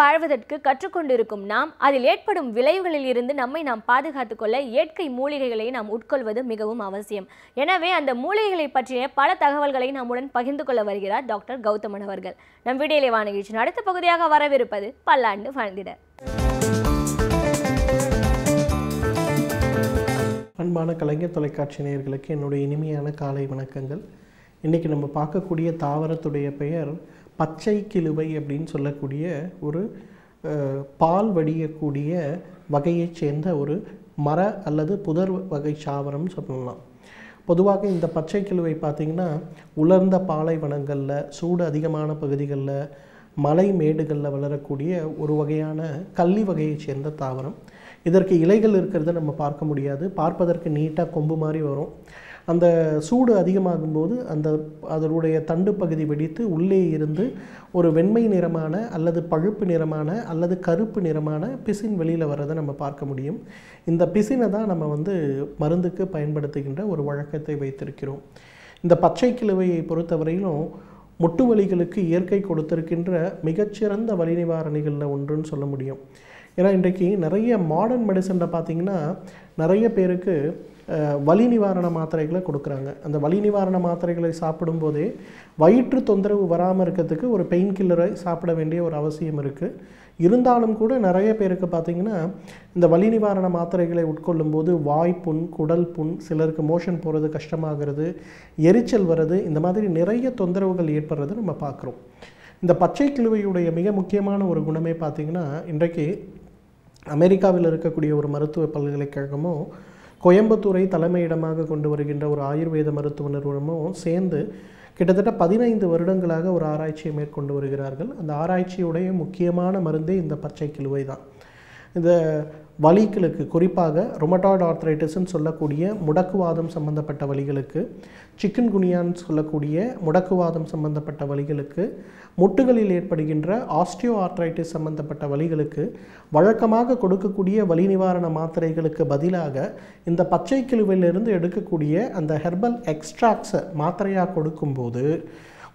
வாழ்வதற்கு கற்றுக்கொண்டிருக்கும் நாம் அதில் ஏற்படும் விளைவுகளில் இருந்து நம்மை நாம் பாதுகாத்துக் கொள்ள இயற்கை மூலிகைகளை நாம் உட்கொள்வது மிகவும் அவசியம். எனவே அந்த மூலிகைகளை பற்றிய பல தகவல்களை நம்முடன் பகிர்ந்து கொள்ள வருகிறார் டாக்டர் கௌதமன் அவர்கள். நம் வீடியோலை நிகழ்ச்சியின் அடுத்த பகுதியாக வரவிருப்பது பல்லாண்டு வாழ்ந்திட. அன்பான கலைஞர் தொலைக்காட்சி நேயர்களுக்கு என்னுடைய இனிமையான காலை வணக்கங்கள். இன்றைக்கி நம்ம பார்க்கக்கூடிய தாவரத்துடைய பெயர் பச்சை கிழுவை அப்படின்னு சொல்லக்கூடிய ஒரு பால் வடியக்கூடிய வகையைச் சேர்ந்த ஒரு மர அல்லது புதர் வகை சாவரம் சொல்லலாம். பொதுவாக இந்த பச்சை கிழுவை பார்த்திங்கன்னா உலர்ந்த பாலைவனங்களில், சூடு அதிகமான பகுதிகளில், மலை மேடுகளில் வளரக்கூடிய ஒரு வகையான கள்ளி வகையைச் சேர்ந்த தாவரம். இதற்கு இலைகள் இருக்கிறத நம்ம பார்க்க முடியாது. பார்ப்பதற்கு நீட்டாக கொம்பு மாதிரி வரும். அந்த சூடு அதிகமாகும்போது அதனுடைய தண்டு பகுதி வெடித்து உள்ளே இருந்து ஒரு வெண்மை நிறமான அல்லது பழுப்பு நிறமான அல்லது கருப்பு நிறமான பிசின் வெளியில் வரதை நம்ம பார்க்க முடியும். இந்த பிசினை தான் நம்ம மருந்துக்கு பயன்படுத்துகின்ற ஒரு வழக்கத்தை வைத்திருக்கிறோம். இந்த பச்சை கிழுவையை பொறுத்தவரையிலும் முட்டு வலிகளுக்கு இயற்கை கொடுத்திருக்கின்ற மிகச்சிறந்த வலி நிவாரணிகளில் ஒன்றுன்னு சொல்ல முடியும். ஏன்னா இன்றைக்கு நிறைய மாடர்ன் மெடிசனில் பார்த்திங்கன்னா நிறைய பேருக்கு வலி நிவாரண மாத்திரைகளை கொடுக்குறாங்க. அந்த வலி நிவாரண மாத்திரைகளை சாப்பிடும்போதே வயிற்று தொந்தரவு வராமல் இருக்கிறதுக்கு ஒரு பெயின் கில்லரை சாப்பிட வேண்டிய ஒரு அவசியம் இருக்குது. இருந்தாலும் கூட நிறைய பேருக்கு பார்த்திங்கன்னா இந்த வலி நிவாரண மாத்திரைகளை உட்கொள்ளும் போது வாய்ப்புண், குடல் புண், சிலருக்கு மோஷன் போகிறது கஷ்டமாகிறது, எரிச்சல் வர்றது, இந்த மாதிரி நிறைய தொந்தரவுகள் ஏற்படுறது நம்ம பார்க்குறோம். இந்த பச்சை கிழுவையுடைய மிக முக்கியமான ஒரு குணமே பார்த்திங்கன்னா இன்றைக்கு அமெரிக்காவில் இருக்கக்கூடிய ஒரு மருத்துவ பல்கலைக்கழகமும் கோயம்புத்தூரை தலைமையிடமாக கொண்டு வருகின்ற ஒரு ஆயுர்வேத மருத்துவ நிறுவனமும் சேர்ந்து கிட்டத்தட்ட 15 வருடங்களாக ஒரு ஆராய்ச்சியை மேற்கொண்டு வருகிறார்கள். அந்த ஆராய்ச்சியுடைய முக்கியமான மருந்தே இந்த பச்சை கிழுவை தான். இந்த வலிகளுக்கு, குறிப்பாக ரொமட்டாய்டு ஆர்த்ரைட்டிஸ்ன்னு சொல்லக்கூடிய முடக்குவாதம் சம்பந்தப்பட்ட வலிகளுக்கு, சிக்கன் குனியான்னு சொல்லக்கூடிய முடக்குவாதம் சம்பந்தப்பட்ட வலிகளுக்கு, முட்டுகளில் ஏற்படுகின்ற ஆஸ்டியோ ஆர்த்ரைட்டிஸ் சம்பந்தப்பட்ட வலிகளுக்கு வழக்கமாக கொடுக்கக்கூடிய வலி நிவாரண மாத்திரைகளுக்கு பதிலாக இந்த பச்சை கிழுவையிலிருந்து எடுக்கக்கூடிய அந்த ஹெர்பல் எக்ஸ்ட்ராக்ட்ஸை மாத்திரையாக கொடுக்கும்போது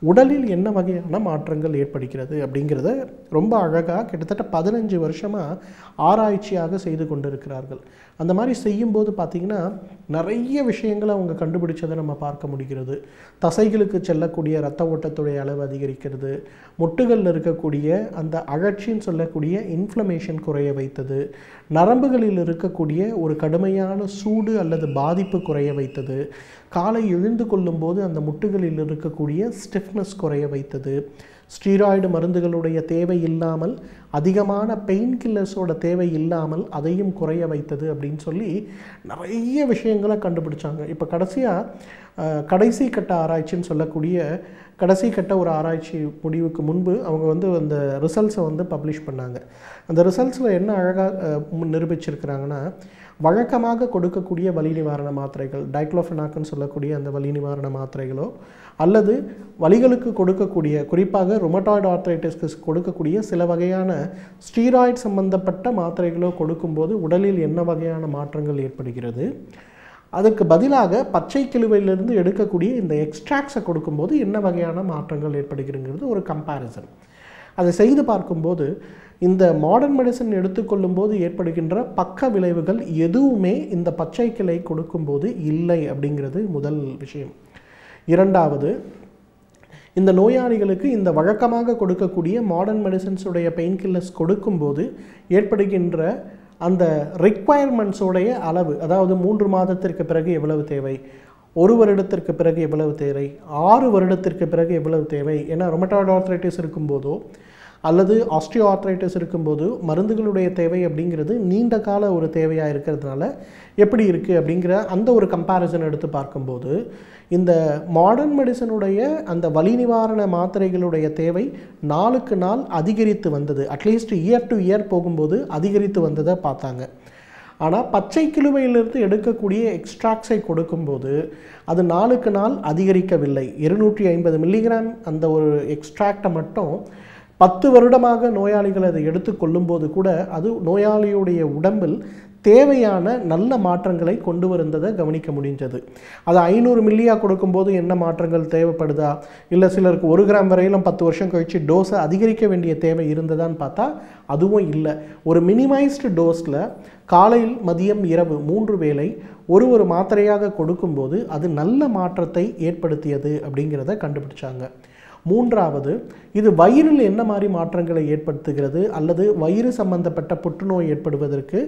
உடலில் என்ன வகையான மாற்றங்கள் ஏற்படுகிறது அப்படிங்கிறத ரொம்ப அழகாக கிட்டத்தட்ட 15 வருஷமாக ஆராய்ச்சியாக செய்து கொண்டிருக்கிறார்கள். அந்த மாதிரி செய்யும்போது பார்த்திங்கன்னா நிறைய விஷயங்களை அவங்க கண்டுபிடிச்சதை நம்ம பார்க்க முடிகிறது. தசைகளுக்கு செல்லக்கூடிய இரத்த ஓட்டத்துடைய அளவு அதிகரிக்கிறது, முட்டுகளில் இருக்கக்கூடிய அந்த அழற்சின்னு சொல்லக்கூடிய இன்ஃப்ளமேஷன் குறைய வைத்தது, நரம்புகளில் இருக்கக்கூடிய ஒரு கடுமையான சூடு அல்லது பாதிப்பு குறைய வைத்தது, காலை எழுந்து கொள்ளும்போது அந்த முட்டுகளில் இருக்கக்கூடிய ஸ்டிஃப்னஸ் குறைய வைத்தது, ஸ்டீராய்டு மருந்துகளுடைய தேவை இல்லாமல், அதிகமான பெயின் கில்லர்ஸோட தேவை இல்லாமல் அதையும் குறைய வைத்தது அப்படின்னு சொல்லி நிறைய விஷயங்களை கண்டுபிடிச்சாங்க. இப்போ கடைசி கட்ட ஆராய்ச்சின்னு சொல்லக்கூடிய கடைசி கட்ட ஒரு ஆராய்ச்சி முடிவுக்கு முன்பு அவங்க அந்த ரிசல்ட்ஸை பப்ளிஷ் பண்ணாங்க. அந்த ரிசல்ட்ஸில் என்ன அழகாக நிரூபிச்சிருக்கிறாங்கன்னா, வழக்கமாக கொடுக்கக்கூடிய வலி நிவாரண மாத்திரைகள், டைக்ளோஃபெனாக்னு சொல்லக்கூடிய அந்த வலி நிவாரண மாத்திரைகளோ அல்லது வலிகளுக்கு கொடுக்கக்கூடிய, குறிப்பாக ரொமட்டாய்டு ஆர்த்ரைட்டிஸ்க்கு கொடுக்கக்கூடிய சில வகையான ஸ்டீராய்டு சம்பந்தப்பட்ட மாத்திரைகளோ கொடுக்கும்போது உடலில் என்ன வகையான மாற்றங்கள் ஏற்படுகிறது, அதுக்கு பதிலாக பச்சை கிழுவையிலிருந்து எடுக்கக்கூடிய இந்த எக்ஸ்ட்ராக்ட்ஸை கொடுக்கும்போது என்ன வகையான மாற்றங்கள் ஏற்படுகிறதுங்கிறது ஒரு கம்பேரிசன். அதை செய்து பார்க்கும்போது இந்த மாடர்ன் மெடிசன் எடுத்துக்கொள்ளும் போது ஏற்படுகின்ற பக்க விளைவுகள் எதுவுமே இந்த பச்சை கிளை கொடுக்கும்போது இல்லை அப்படிங்கிறது முதல் விஷயம். இரண்டாவது, இந்த நோயாளிகளுக்கு இந்த வழக்கமாக கொடுக்கக்கூடிய மாடர்ன் மெடிசன்ஸுடைய பெயின் கில்லர்ஸ் கொடுக்கும்போது ஏற்படுகின்ற அந்த ரிக்வயர்மெண்ட்ஸோடைய அளவு, அதாவது 3 மாதத்திற்கு பிறகு எவ்வளவு தேவை, 1 வருடத்திற்கு பிறகு எவ்வளவு தேவை, 6 வருடத்திற்கு பிறகு எவ்வளவு தேவை. ஏன்னா ரொமட்டாய்டு ஆர்த்ரைட்டிஸ் இருக்கும்போதோ அல்லது ஆஸ்டியோ ஆர்த்ரைட்டிஸ் இருக்கும்போது மருந்துகளுடைய தேவை அப்படிங்கிறது நீண்ட கால ஒரு தேவையாக இருக்கிறதுனால எப்படி இருக்குது அப்படிங்கிற அந்த ஒரு கம்பேரிசன் எடுத்து பார்க்கும்போது இந்த மாடர்ன் மெடிசனுடைய அந்த வலி நிவாரண மாத்திரைகளுடைய தேவை நாளுக்கு நாள் அதிகரித்து வந்தது. அட்லீஸ்ட் இயர் டு இயர் போகும்போது அதிகரித்து வந்ததை பார்த்தாங்க. ஆனால் பச்சை கிழுவையிலிருந்து எடுக்கக்கூடிய எக்ஸ்ட்ராக்ட்ஸை கொடுக்கும்போது அது நாளுக்கு நாள் அதிகரிக்கவில்லை. 250 மில்லிகிராம் அந்த ஒரு எக்ஸ்ட்ராக்டை மட்டும் 10 வருடமாக நோயாளிகள் அதை எடுத்துக்கொள்ளும்போது கூட அது நோயாளியுடைய உடம்பில் தேவையான நல்ல மாற்றங்களை கொண்டு வந்ததை கவனிக்க முடிஞ்சது. அது 500 மில்லியாக கொடுக்கும்போது என்ன மாற்றங்கள் தேவைப்படுதா, இல்லை சிலருக்கு 1 கிராம் வரையிலும் 10 வருஷம் கழித்து டோஸை அதிகரிக்க வேண்டிய தேவை இருந்ததான்னு பார்த்தா அதுவும் இல்லை. ஒரு மினிமைஸ்டு டோஸில் காலையில் மதியம் இரவு 3 வேளை ஒரு மாத்திரையாக கொடுக்கும்போது அது நல்ல மாற்றத்தை ஏற்படுத்தியது அப்படிங்கிறத கண்டுபிடிச்சாங்க. மூன்றாவது, இது வயிறில் என்ன மாதிரி மாற்றங்களை ஏற்படுத்துகிறது அல்லது வயிறு சம்பந்தப்பட்ட புற்றுநோய் ஏற்படுவதற்கு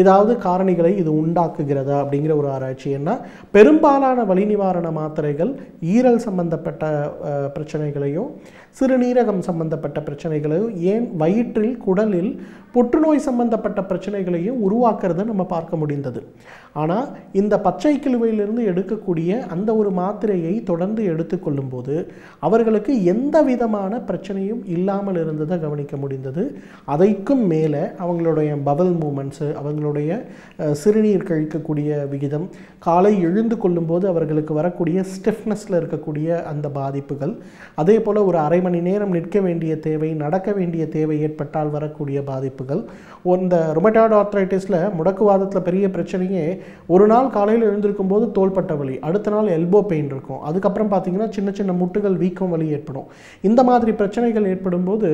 ஏதாவது காரணிகளை இது உண்டாக்குகிறதா அப்படிங்கிற ஒரு ஆராய்ச்சி. ஏன்னா பெரும்பாலான வலி நிவாரண மாத்திரைகள் ஈரல் சம்பந்தப்பட்ட பிரச்சனைகளையும் சிறுநீரகம் சம்பந்தப்பட்ட பிரச்சனைகளையும் ஏன் வயிற்றில் குடலில் புற்றுநோய் சம்பந்தப்பட்ட பிரச்சனைகளையும் உருவாக்குறதை நம்ம பார்க்க முடிந்தது. ஆனால் இந்த பச்சை கிழுவையிலிருந்து எடுக்கக்கூடிய அந்த ஒரு மாத்திரையை தொடர்ந்து எடுத்துக்கொள்ளும் போது அவர்களுக்கு எந்த விதமான பிரச்சனையும் இல்லாமல் இருந்ததை கவனிக்க முடிந்தது. அதைக்கும் மேலே அவங்களுடைய பவல் மூமெண்ட்ஸு, அவங்களுடைய சிறுநீர் கழிக்கக்கூடிய விகிதம், காலை எழுந்து கொள்ளும்போது அவர்களுக்கு வரக்கூடிய ஸ்டிஃப்னஸில் இருக்கக்கூடிய அந்த பாதிப்புகள், அதே போல் ஒரு அரை மணி நேரம் நிற்க வேண்டிய தேவை, நடக்க வேண்டிய தேவை ஏற்பட்டால் வரக்கூடிய பாதிப்புகள். இந்த ருமட்டாய்டு ஆர்த்ரைட்டிஸில் முடக்குவாதத்தில் பெரிய பிரச்சனையே ஒரு நாள் காலையில் எழுந்திருக்கும் போது தோள்பட்ட வலி, அடுத்த நாள் எல்போ பெயின் இருக்கும், அதுக்கப்புறம் பார்த்தீங்கன்னா சின்ன சின்ன முட்டுகள் வீக்கம் வலி ஏற்படும். இந்த மாதிரி பிரச்சனைகள் ஏற்படும் போது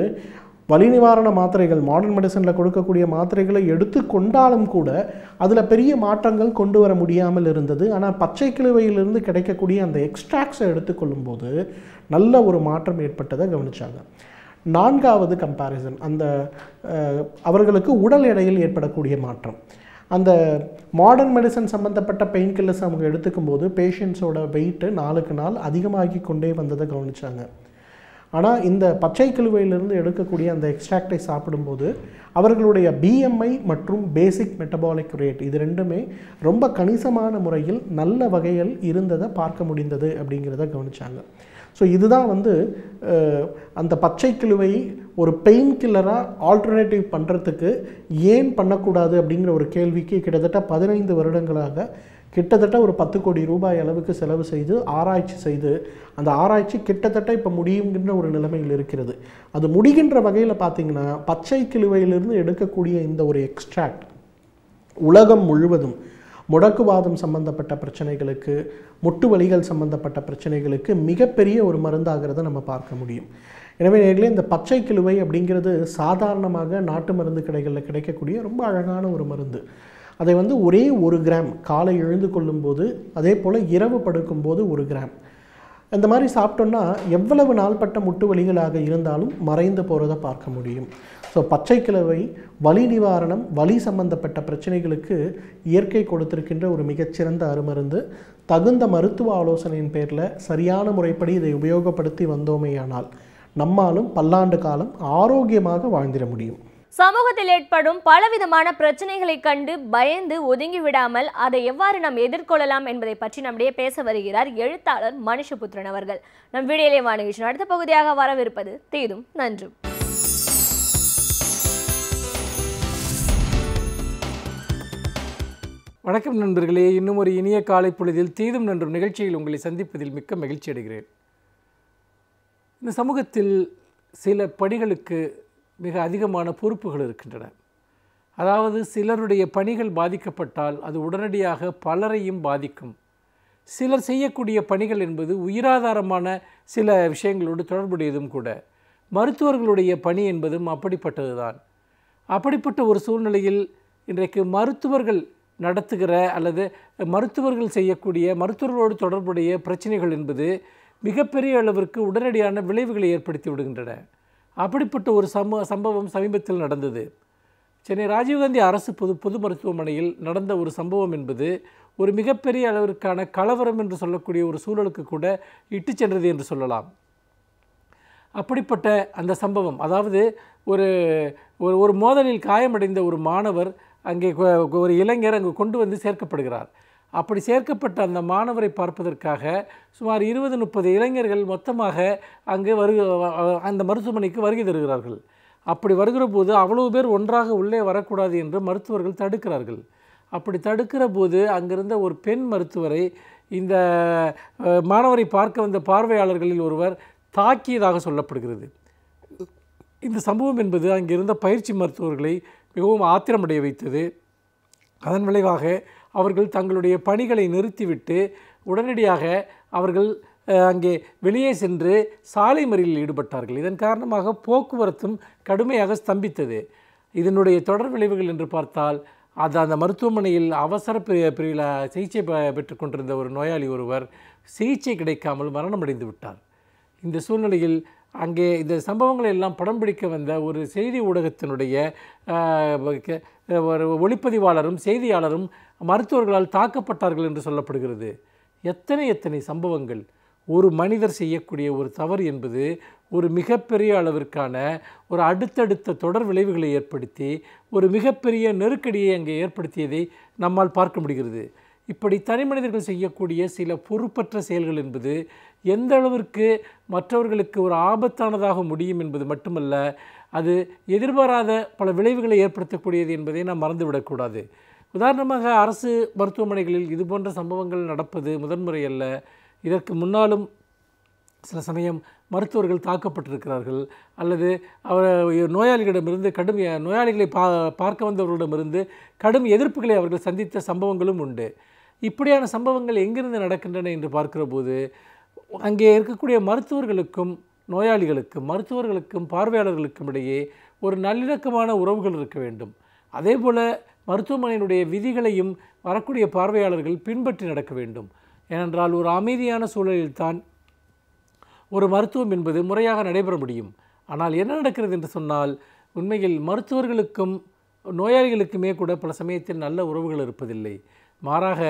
வலி நிவாரண மாத்திரைகள், மாடர்ன் மெடிசனில் கொடுக்கக்கூடிய மாத்திரைகளை எடுத்து கொண்டாலும் கூட அதில் பெரிய மாற்றங்கள் கொண்டு வர முடியாமல் இருந்தது. ஆனால் பச்சை கிழுவையிலிருந்து கிடைக்கக்கூடிய அந்த எக்ஸ்ட்ராக்ட்ஸை எடுத்துக்கொள்ளும் போது நல்ல ஒரு மாற்றம் ஏற்பட்டதை கவனித்தாங்க. நான்காவது கம்பேரிசன், அந்த அவர்களுக்கு உடல் எடையில் ஏற்படக்கூடிய மாற்றம். அந்த மாடர்ன் மெடிசன் சம்மந்தப்பட்ட பெயின் கில்லர்ஸ் அவங்க எடுத்துக்கும் போது பேஷண்ட்ஸோட வெயிட்டு நாளுக்கு நாள் அதிகமாகி கொண்டே வந்ததை கவனித்தாங்க. ஆனால் இந்த பச்சை கிழுவையிலிருந்து எடுக்கக்கூடிய அந்த எக்ஸ்ட்ராக்டை சாப்பிடும்போது அவர்களுடைய பிஎம்ஐ மற்றும் பேசிக் மெட்டபாலிக் ரேட் இது ரெண்டுமே ரொம்ப கணிசமான முறையில் நல்ல வகையில் இருந்ததை பார்க்க முடிந்தது அப்படிங்கிறத கவனித்தாங்க. ஸோ இதுதான் அந்த பச்சை கிழுவை ஒரு பெயின் கில்லராக ஆல்டர்னேட்டிவ் பண்ணுறதுக்கு ஏன் பண்ணக்கூடாது அப்படிங்கிற ஒரு கேள்விக்கு கிட்டத்தட்ட 15 வருடங்களாக கிட்டத்தட்ட ஒரு 10 கோடி ரூபாய் அளவுக்கு செலவு செய்து ஆராய்ச்சி செய்து அந்த ஆராய்ச்சி கிட்டத்தட்ட இப்போ முடியுங்கிற ஒரு நிலைமையில் இருக்கிறது. அது முடிகின்ற வகையில் பார்த்திங்கன்னா பச்சை கிழுவையிலிருந்து எடுக்கக்கூடிய இந்த ஒரு எக்ஸ்ட்ராக்ட் உலகம் முழுவதும் முடக்குவாதம் சம்பந்தப்பட்ட பிரச்சனைகளுக்கு, முட்டு வலிகள் சம்பந்தப்பட்ட பிரச்சனைகளுக்கு மிகப்பெரிய ஒரு மருந்தாகிறத நம்ம பார்க்க முடியும். எனவே நேர்களே, இந்த பச்சை கிழுவை அப்படிங்கிறது சாதாரணமாக நாட்டு மருந்து கடைகளில் கிடைக்கக்கூடிய ரொம்ப அழகான ஒரு மருந்து. அதை ஒரே 1 கிராம் காலை எழுந்து கொள்ளும்போது, அதே போல் இரவு படுக்கும்போது 1 கிராம் இந்த மாதிரி சாப்பிட்டோன்னா எவ்வளவு நாள்பட்ட முட்டு வலிகளாக இருந்தாலும் மறைந்து போகிறத பார்க்க முடியும். ஸோ பச்சை கிழவை வலி நிவாரணம், வலி சம்பந்தப்பட்ட பிரச்சனைகளுக்கு இயற்கை கொடுத்திருக்கின்ற ஒரு மிகச்சிறந்த அருமருந்து. தகுந்த மருத்துவ ஆலோசனையின் பேரில் சரியான முறைப்படி இதை உபயோகப்படுத்தி வந்தோமேயானால் நம்மாலும் பல்லாண்டு காலம் ஆரோக்கியமாக வாழ்ந்திட முடியும். சமூகத்தில் ஏற்படும் பலவிதமான பிரச்சனைகளை கண்டு பயந்து ஒதுங்கி விடாமல் அதை எவ்வாறு நாம் எதிர்கொள்ளலாம் என்பதை பற்றி நம்முடைய பேச வருகிறார் எழுத்தாளர் மனுஷபுத்திரன் அவர்கள். நம் வீடியோலே வாணிகிஷன் அடுத்த பகுதியாக வரவிருப்பது தீதும் நன்றும். வணக்கம் நண்பர்களே, இன்னும் ஒரு இனிய காலை பொழுதில் தீதும் நன்றும் நிகழ்ச்சியில் உங்களை சந்திப்பதில் மிக்க மகிழ்ச்சி அடைகிறேன். இந்த சமூகத்தில் சில பணிகளுக்கு மிக அதிகமான பொறுப்புகள் இருக்கின்றன. அதாவது சிலருடைய பணிகள் பாதிக்கப்பட்டால் அது உடனடியாக பலரையும் பாதிக்கும். சிலர் செய்யக்கூடிய பணிகள் என்பது உயிராதாரமான சில விஷயங்களோடு தொடர்புடையதும் கூட. மருத்துவர்களுடைய பணி என்பதும் அப்படிப்பட்டது தான். அப்படிப்பட்ட ஒரு சூழ்நிலையில் இன்றைக்கு மருத்துவர்கள் நடத்துகிற அல்லது மருத்துவர்கள் செய்யக்கூடிய மருத்துவர்களோடு தொடர்புடைய பிரச்சனைகள் என்பது மிகப்பெரிய அளவிற்கு உடனடியான விளைவுகளை ஏற்படுத்தி விடுகின்றன. அப்படிப்பட்ட ஒரு சம்பவம் சமீபத்தில் நடந்தது. சென்னை ராஜீவ்காந்தி அரசு பொது மருத்துவமனையில் நடந்த ஒரு சம்பவம் என்பது ஒரு மிகப்பெரிய அளவிற்கான கலவரம் என்று சொல்லக்கூடிய ஒரு சூழலுக்கு கூட இட்டு சென்றது என்று சொல்லலாம். அப்படிப்பட்ட அந்த சம்பவம், அதாவது ஒரு மோதலில் காயமடைந்த ஒரு மாணவர் அங்கே ஒரு இளைஞர் அங்கு கொண்டு வந்து சேர்க்கப்படுகிறார். அப்படி சேர்க்கப்பட்ட அந்த மாணவரை பார்ப்பதற்காக சுமார் 20-30 இளைஞர்கள் மொத்தமாக அங்கே அந்த மருத்துவமனைக்கு வருகை தருகிறார்கள். அப்படி வருகிற போது அவ்வளவு பேர் ஒன்றாக உள்ளே வரக்கூடாது என்று மருத்துவர்கள் தடுக்கிறார்கள். அப்படி தடுக்கிற போது அங்கிருந்த ஒரு பெண் மருத்துவரை இந்த மாணவரை பார்க்க வந்த பார்வையாளர்களில் ஒருவர் தாக்கியதாக சொல்லப்படுகிறது. இந்த சம்பவம் என்பது அங்கிருந்த பயிற்சி மருத்துவர்களை மிகவும் ஆத்திரமடைய வைத்தது. அதன் விளைவாக அவர்கள் தங்களுடைய பணிகளை நிறுத்திவிட்டு உடனடியாக அவர்கள் அங்கே வெளியே சென்று சாலை மறியலில் ஈடுபட்டார்கள். இதன் காரணமாக போக்குவரத்தும் கடுமையாக ஸ்தம்பித்தது. இதனுடைய தொடர் விளைவுகள் என்று பார்த்தால் அந்த மருத்துவமனையில் அவசர பிரிவில் சிகிச்சை பெற்றுக்கொண்டிருந்த ஒரு நோயாளி ஒருவர் சிகிச்சை கிடைக்காமல் மரணமடைந்து விட்டார். இந்த சூழ்நிலையில் அங்கே இந்த சம்பவங்களை எல்லாம் படம் பிடிக்க வந்த ஒரு செய்தி ஊடகத்தினுடைய ஒரு ஒளிப்பதிவாளரும் செய்தியாளரும் மருத்துவர்களால் தாக்கப்பட்டார்கள் என்று சொல்லப்படுகிறது. எத்தனை சம்பவங்கள்! ஒரு மனிதர் செய்யக்கூடிய ஒரு தவறு என்பது ஒரு மிகப்பெரிய அளவிற்கான ஒரு அடுத்தடுத்த தொடர் விளைவுகளை ஏற்படுத்தி ஒரு மிகப்பெரிய நெருக்கடியை அங்கே ஏற்படுத்தியதை நம்மால் பார்க்க முடிகிறது. இப்படி தனி மனிதர்கள் செய்யக்கூடிய சில பொறுப்பற்ற செயல்கள் என்பது எந்த அளவிற்கு மற்றவர்களுக்கு ஒரு ஆபத்தானதாக முடியும் என்பது மட்டுமல்ல, அது எதிர்பாராத பல விளைவுகளை ஏற்படுத்தக்கூடியது என்பதை நாம் மறந்துவிடக்கூடாது. உதாரணமாக அரசு மருத்துவமனைகளில் இதுபோன்ற சம்பவங்கள் நடப்பது முதன்முறை அல்ல. இதற்கு முன்னாலும் சில சமயம் மருத்துவர்கள் தாக்கப்பட்டிருக்கிறார்கள், அல்லது நோயாளிகளிடமிருந்து நோயாளிகளை பார்க்க வந்தவர்களிடமிருந்து கடும் எதிர்ப்புகளை அவர்கள் சந்தித்த சம்பவங்களும் உண்டு. இப்படியான சம்பவங்கள் எங்கிருந்து நடக்கின்றன என்று பார்க்கிற போது அங்கே இருக்கக்கூடிய மருத்துவர்களுக்கும் மருத்துவர்களுக்கும் பார்வையாளர்களுக்கும் இடையே ஒரு நல்லிணக்கமான உறவுகள் இருக்க வேண்டும். அதே போல் மருத்துவமனையினுடைய விதிகளையும் வரக்கூடிய பார்வையாளர்கள் பின்பற்றி நடக்க வேண்டும். ஏனென்றால் ஒரு அமைதியான சூழலில்தான் ஒரு மருத்துவம் என்பது முறையாக நடைபெற முடியும். ஆனால் என்ன நடக்கிறது என்று சொன்னால், உண்மையில் மருத்துவர்களுக்கும் நோயாளிகளுக்குமே கூட பல சமயத்தில் நல்ல உறவுகள் இருப்பதில்லை. மாறாக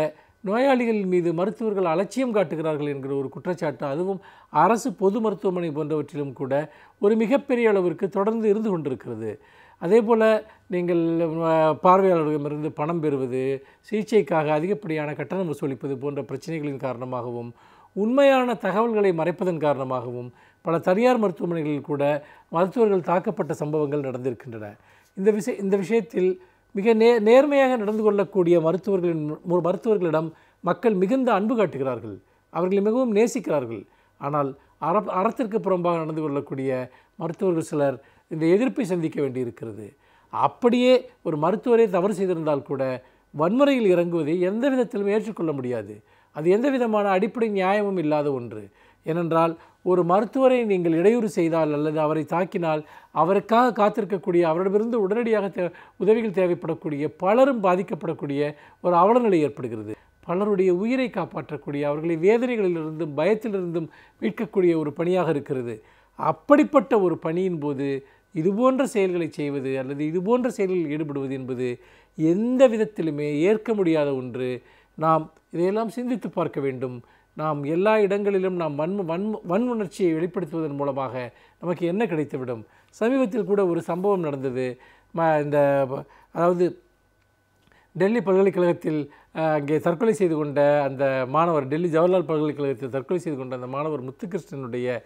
நோயாளிகள் மீது மருத்துவர்கள் அலட்சியம் காட்டுகிறார்கள் என்கிற ஒரு குற்றச்சாட்டு, அதுவும் அரசு பொது மருத்துவமனை போன்றவற்றிலும் கூட ஒரு மிகப்பெரிய அளவிற்கு தொடர்ந்து இருந்து கொண்டிருக்கிறது. அதே போல் நீங்கள் பார்வையாளர்களிடமிருந்து பணம் பெறுவது, சிகிச்சைக்காக அதிகப்படியான கட்டணம் வசூலிப்பது போன்ற பிரச்சனைகளின் காரணமாகவும், உண்மையான தகவல்களை மறைப்பதன் காரணமாகவும் பல தனியார் மருத்துவமனைகளில் கூட மருத்துவர்கள் தாக்கப்பட்ட சம்பவங்கள் நடந்திருக்கின்றன. இந்த விஷயத்தில் மிக நேர்மையாக நடந்து கொள்ளக்கூடிய மருத்துவர்களிடம் மக்கள் மிகுந்த அன்பு காட்டுகிறார்கள், அவர்களை மிகவும் நேசிக்கிறார்கள். ஆனால் அறத்திற்கு புறம்பாக நடந்து கொள்ளக்கூடிய மருத்துவர்கள் சிலர் இந்த எதிர்ப்பை சந்திக்க வேண்டியிருக்கிறது. அப்படியே ஒரு மருத்துவரே தவறு செய்திருந்தால் கூட வன்முறையில் இறங்குவதை எந்த விதத்திலும் ஏற்றுக்கொள்ள முடியாது. அது எந்த விதமான அடிப்படை நியாயமும் இல்லாத ஒன்று. ஏனென்றால் ஒரு மருத்துவரை நீங்கள் இடையூறு செய்தால் அல்லது அவரை தாக்கினால் அவருக்காக காத்திருக்கக்கூடிய, அவரிடமிருந்து உடனடியாக உதவிகள் தேவைப்படக்கூடிய பலரும் பாதிக்கப்படக்கூடிய ஒரு அவலநிலை ஏற்படுகிறது. பலருடைய உயிரை காப்பாற்றக்கூடிய, அவர்களை வேதனைகளிலிருந்தும் பயத்திலிருந்தும் மீட்கக்கூடிய ஒரு பணியாக இருக்கிறது. அப்படிப்பட்ட ஒரு பணியின் போது இதுபோன்ற செயல்களை செய்வது அல்லது இதுபோன்ற செயல்களில் ஈடுபடுவது என்பது எந்த விதத்திலுமே ஏற்க முடியாத ஒன்று. நாம் இதையெல்லாம் சிந்தித்து பார்க்க வேண்டும். நாம் எல்லா இடங்களிலும் நாம் வன்முணர்ச்சியை வெளிப்படுத்துவதன் மூலமாக நமக்கு என்ன கிடைத்துவிடும்? சமீபத்தில் கூட ஒரு சம்பவம் நடந்தது. அதாவது டெல்லி பல்கலைக்கழகத்தில் அங்கே தற்கொலை செய்து கொண்ட அந்த மாணவர், டெல்லி ஜவஹர்லால் பல்கலைக்கழகத்தில் தற்கொலை செய்து கொண்ட அந்த மாணவர் முத்துகிருஷ்ணனுடைய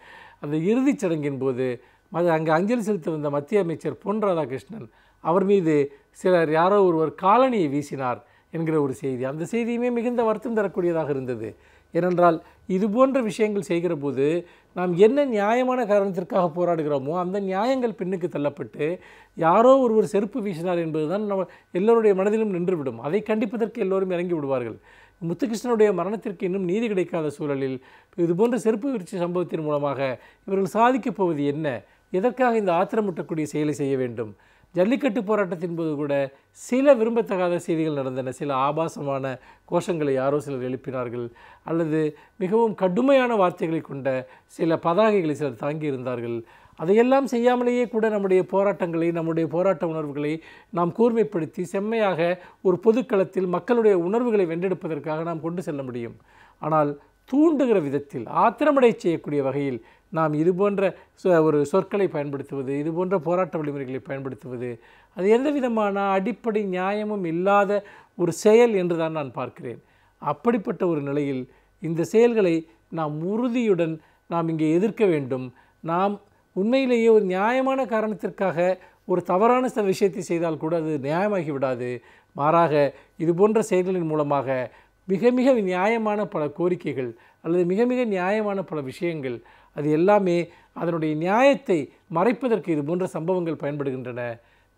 அந்த இறுதிச் சடங்கின் போது அங்கே அஞ்சலி செலுத்த வந்த மத்திய அமைச்சர் பொன் ராதாகிருஷ்ணன் அவர் மீது யாரோ ஒருவர் காலணியை வீசினார் என்கிற ஒரு செய்தி. அந்த செய்தியுமே மிகுந்த வருத்தம் தரக்கூடியதாக இருந்தது. ஏனென்றால் இது போன்ற விஷயங்கள் செய்கிற போது நாம் என்ன நியாயமான காரணத்திற்காக போராடுகிறோமோ அந்த நியாயங்கள் பின்னுக்கு தள்ளப்பட்டு யாரோ ஒருவர் செருப்பு வீசினார் என்பதுதான் நம்ம எல்லோருடைய மனதிலும் நின்றுவிடும். அதை கண்டிப்பதற்கு எல்லோரும் இறங்கி விடுவார்கள். முத்துகிருஷ்ணனுடைய மரணத்திற்கு இன்னும் நீதி கிடைக்காத சூழலில் இதுபோன்ற செருப்பு வீழ்ச்சி சம்பவத்தின் மூலமாக இவர்கள் சாதிக்கப் போவது என்ன? எதற்காக இந்த ஆத்திரமூட்டக்கூடிய செயலை செய்ய வேண்டும்? ஜல்லிக்கட்டு போராட்டத்தின் போது கூட சில விரும்பத்தகாத செய்திகள் நடந்தன. சில ஆபாசமான கோஷங்களை யாரோ சிலர் எழுப்பினார்கள், அல்லது மிகவும் கடுமையான வார்த்தைகளை கொண்ட சில பதாகைகளை சிலர் தாங்கியிருந்தார்கள். அதையெல்லாம் செய்யாமலேயே கூட நம்முடைய போராட்டங்களை, நம்முடைய போராட்ட உணர்வுகளை நாம் கூர்மைப்படுத்தி செம்மையாக ஒரு பொதுக்களத்தில் மக்களுடைய உணர்வுகளை வென்றெடுப்பதற்காக நாம் கொண்டு செல்ல முடியும். ஆனால் தூண்டுகிற விதத்தில், ஆத்திரமடை செய்யக்கூடிய வகையில் நாம் இதுபோன்ற ஒரு சொற்களை பயன்படுத்துவது, இதுபோன்ற போராட்ட வழிமுறைகளை பயன்படுத்துவது, அது எந்த விதமான அடிப்படை நியாயமும் இல்லாத ஒரு செயல் என்று தான் நான் பார்க்கிறேன். அப்படிப்பட்ட ஒரு நிலையில் இந்த செயல்களை நாம் உறுதியுடன் நாம் இங்கே எதிர்க்க வேண்டும். நாம் உண்மையிலேயே ஒரு நியாயமான காரணத்திற்காக ஒரு தவறான விஷயத்தை செய்தால் கூட அது நியாயமாகி விடாது. மாறாக இதுபோன்ற செயல்களின் மூலமாக மிக மிக நியாயமான பல கோரிக்கைகள் அல்லது மிக மிக நியாயமான பல விஷயங்கள், அது எல்லாமே அதனுடைய நியாயத்தை மறைப்பதற்கு இது போன்ற சம்பவங்கள் பயன்படுகின்றன.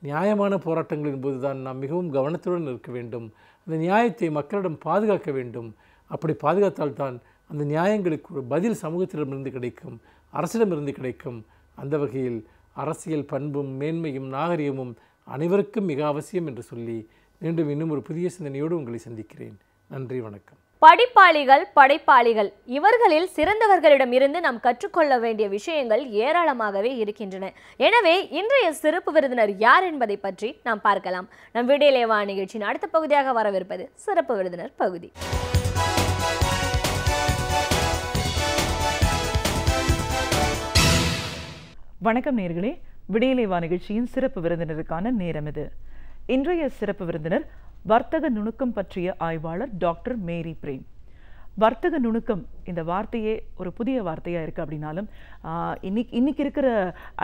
நியாயமான போராட்டங்களின் போது தான் நாம் மிகவும் கவனத்துடன் இருக்க வேண்டும். அந்த நியாயத்தை மக்களிடம் பாதுகாக்க வேண்டும். அப்படி பாதுகாத்தால்தான் அந்த நியாயங்களுக்கு ஒரு பதில் சமூகத்திடமிருந்து கிடைக்கும், அரசிடமிருந்து கிடைக்கும். அந்த வகையில் அரசியல் பண்பும் மேன்மையும் நாகரிகமும் அனைவருக்கும் மிக அவசியம் என்று சொல்லி மீண்டும் இன்னும் ஒரு புதிய சிந்தனையோடு உங்களை சந்திக்கிறேன். நன்றி, வணக்கம். படிப்பாளிகள், படைப்பாளிகள் இவர்களில் சிறந்தவர்களிடமிருந்து நாம் கற்றுக்கொள்ள வேண்டிய விஷயங்கள் ஏராளமாகவே இருக்கின்றன. எனவே இன்றைய சிறப்பு விருந்தினர் யார் என்பதை பற்றி நாம் பார்க்கலாம். நம் விடியலே வா நிகழ்ச்சியின் அடுத்த பகுதியாக வரவிருப்பது சிறப்பு விருந்தினர் பகுதி. வணக்கம் நேயர்களே, விடியலே வா நிகழ்ச்சியின் சிறப்பு விருந்தினருக்கான நேரம் இது. இன்றைய சிறப்பு விருந்தினர் வர்த்தக நுணுக்கம் பற்றிய ஆய்வாளர் டாக்டர் மேரி பிரேம். வர்த்தக நுணுக்கம் இந்த வார்த்தையே ஒரு புதிய வார்த்தையாக இருக்குது அப்படின்னாலும் இன்னைக்கு இருக்கிற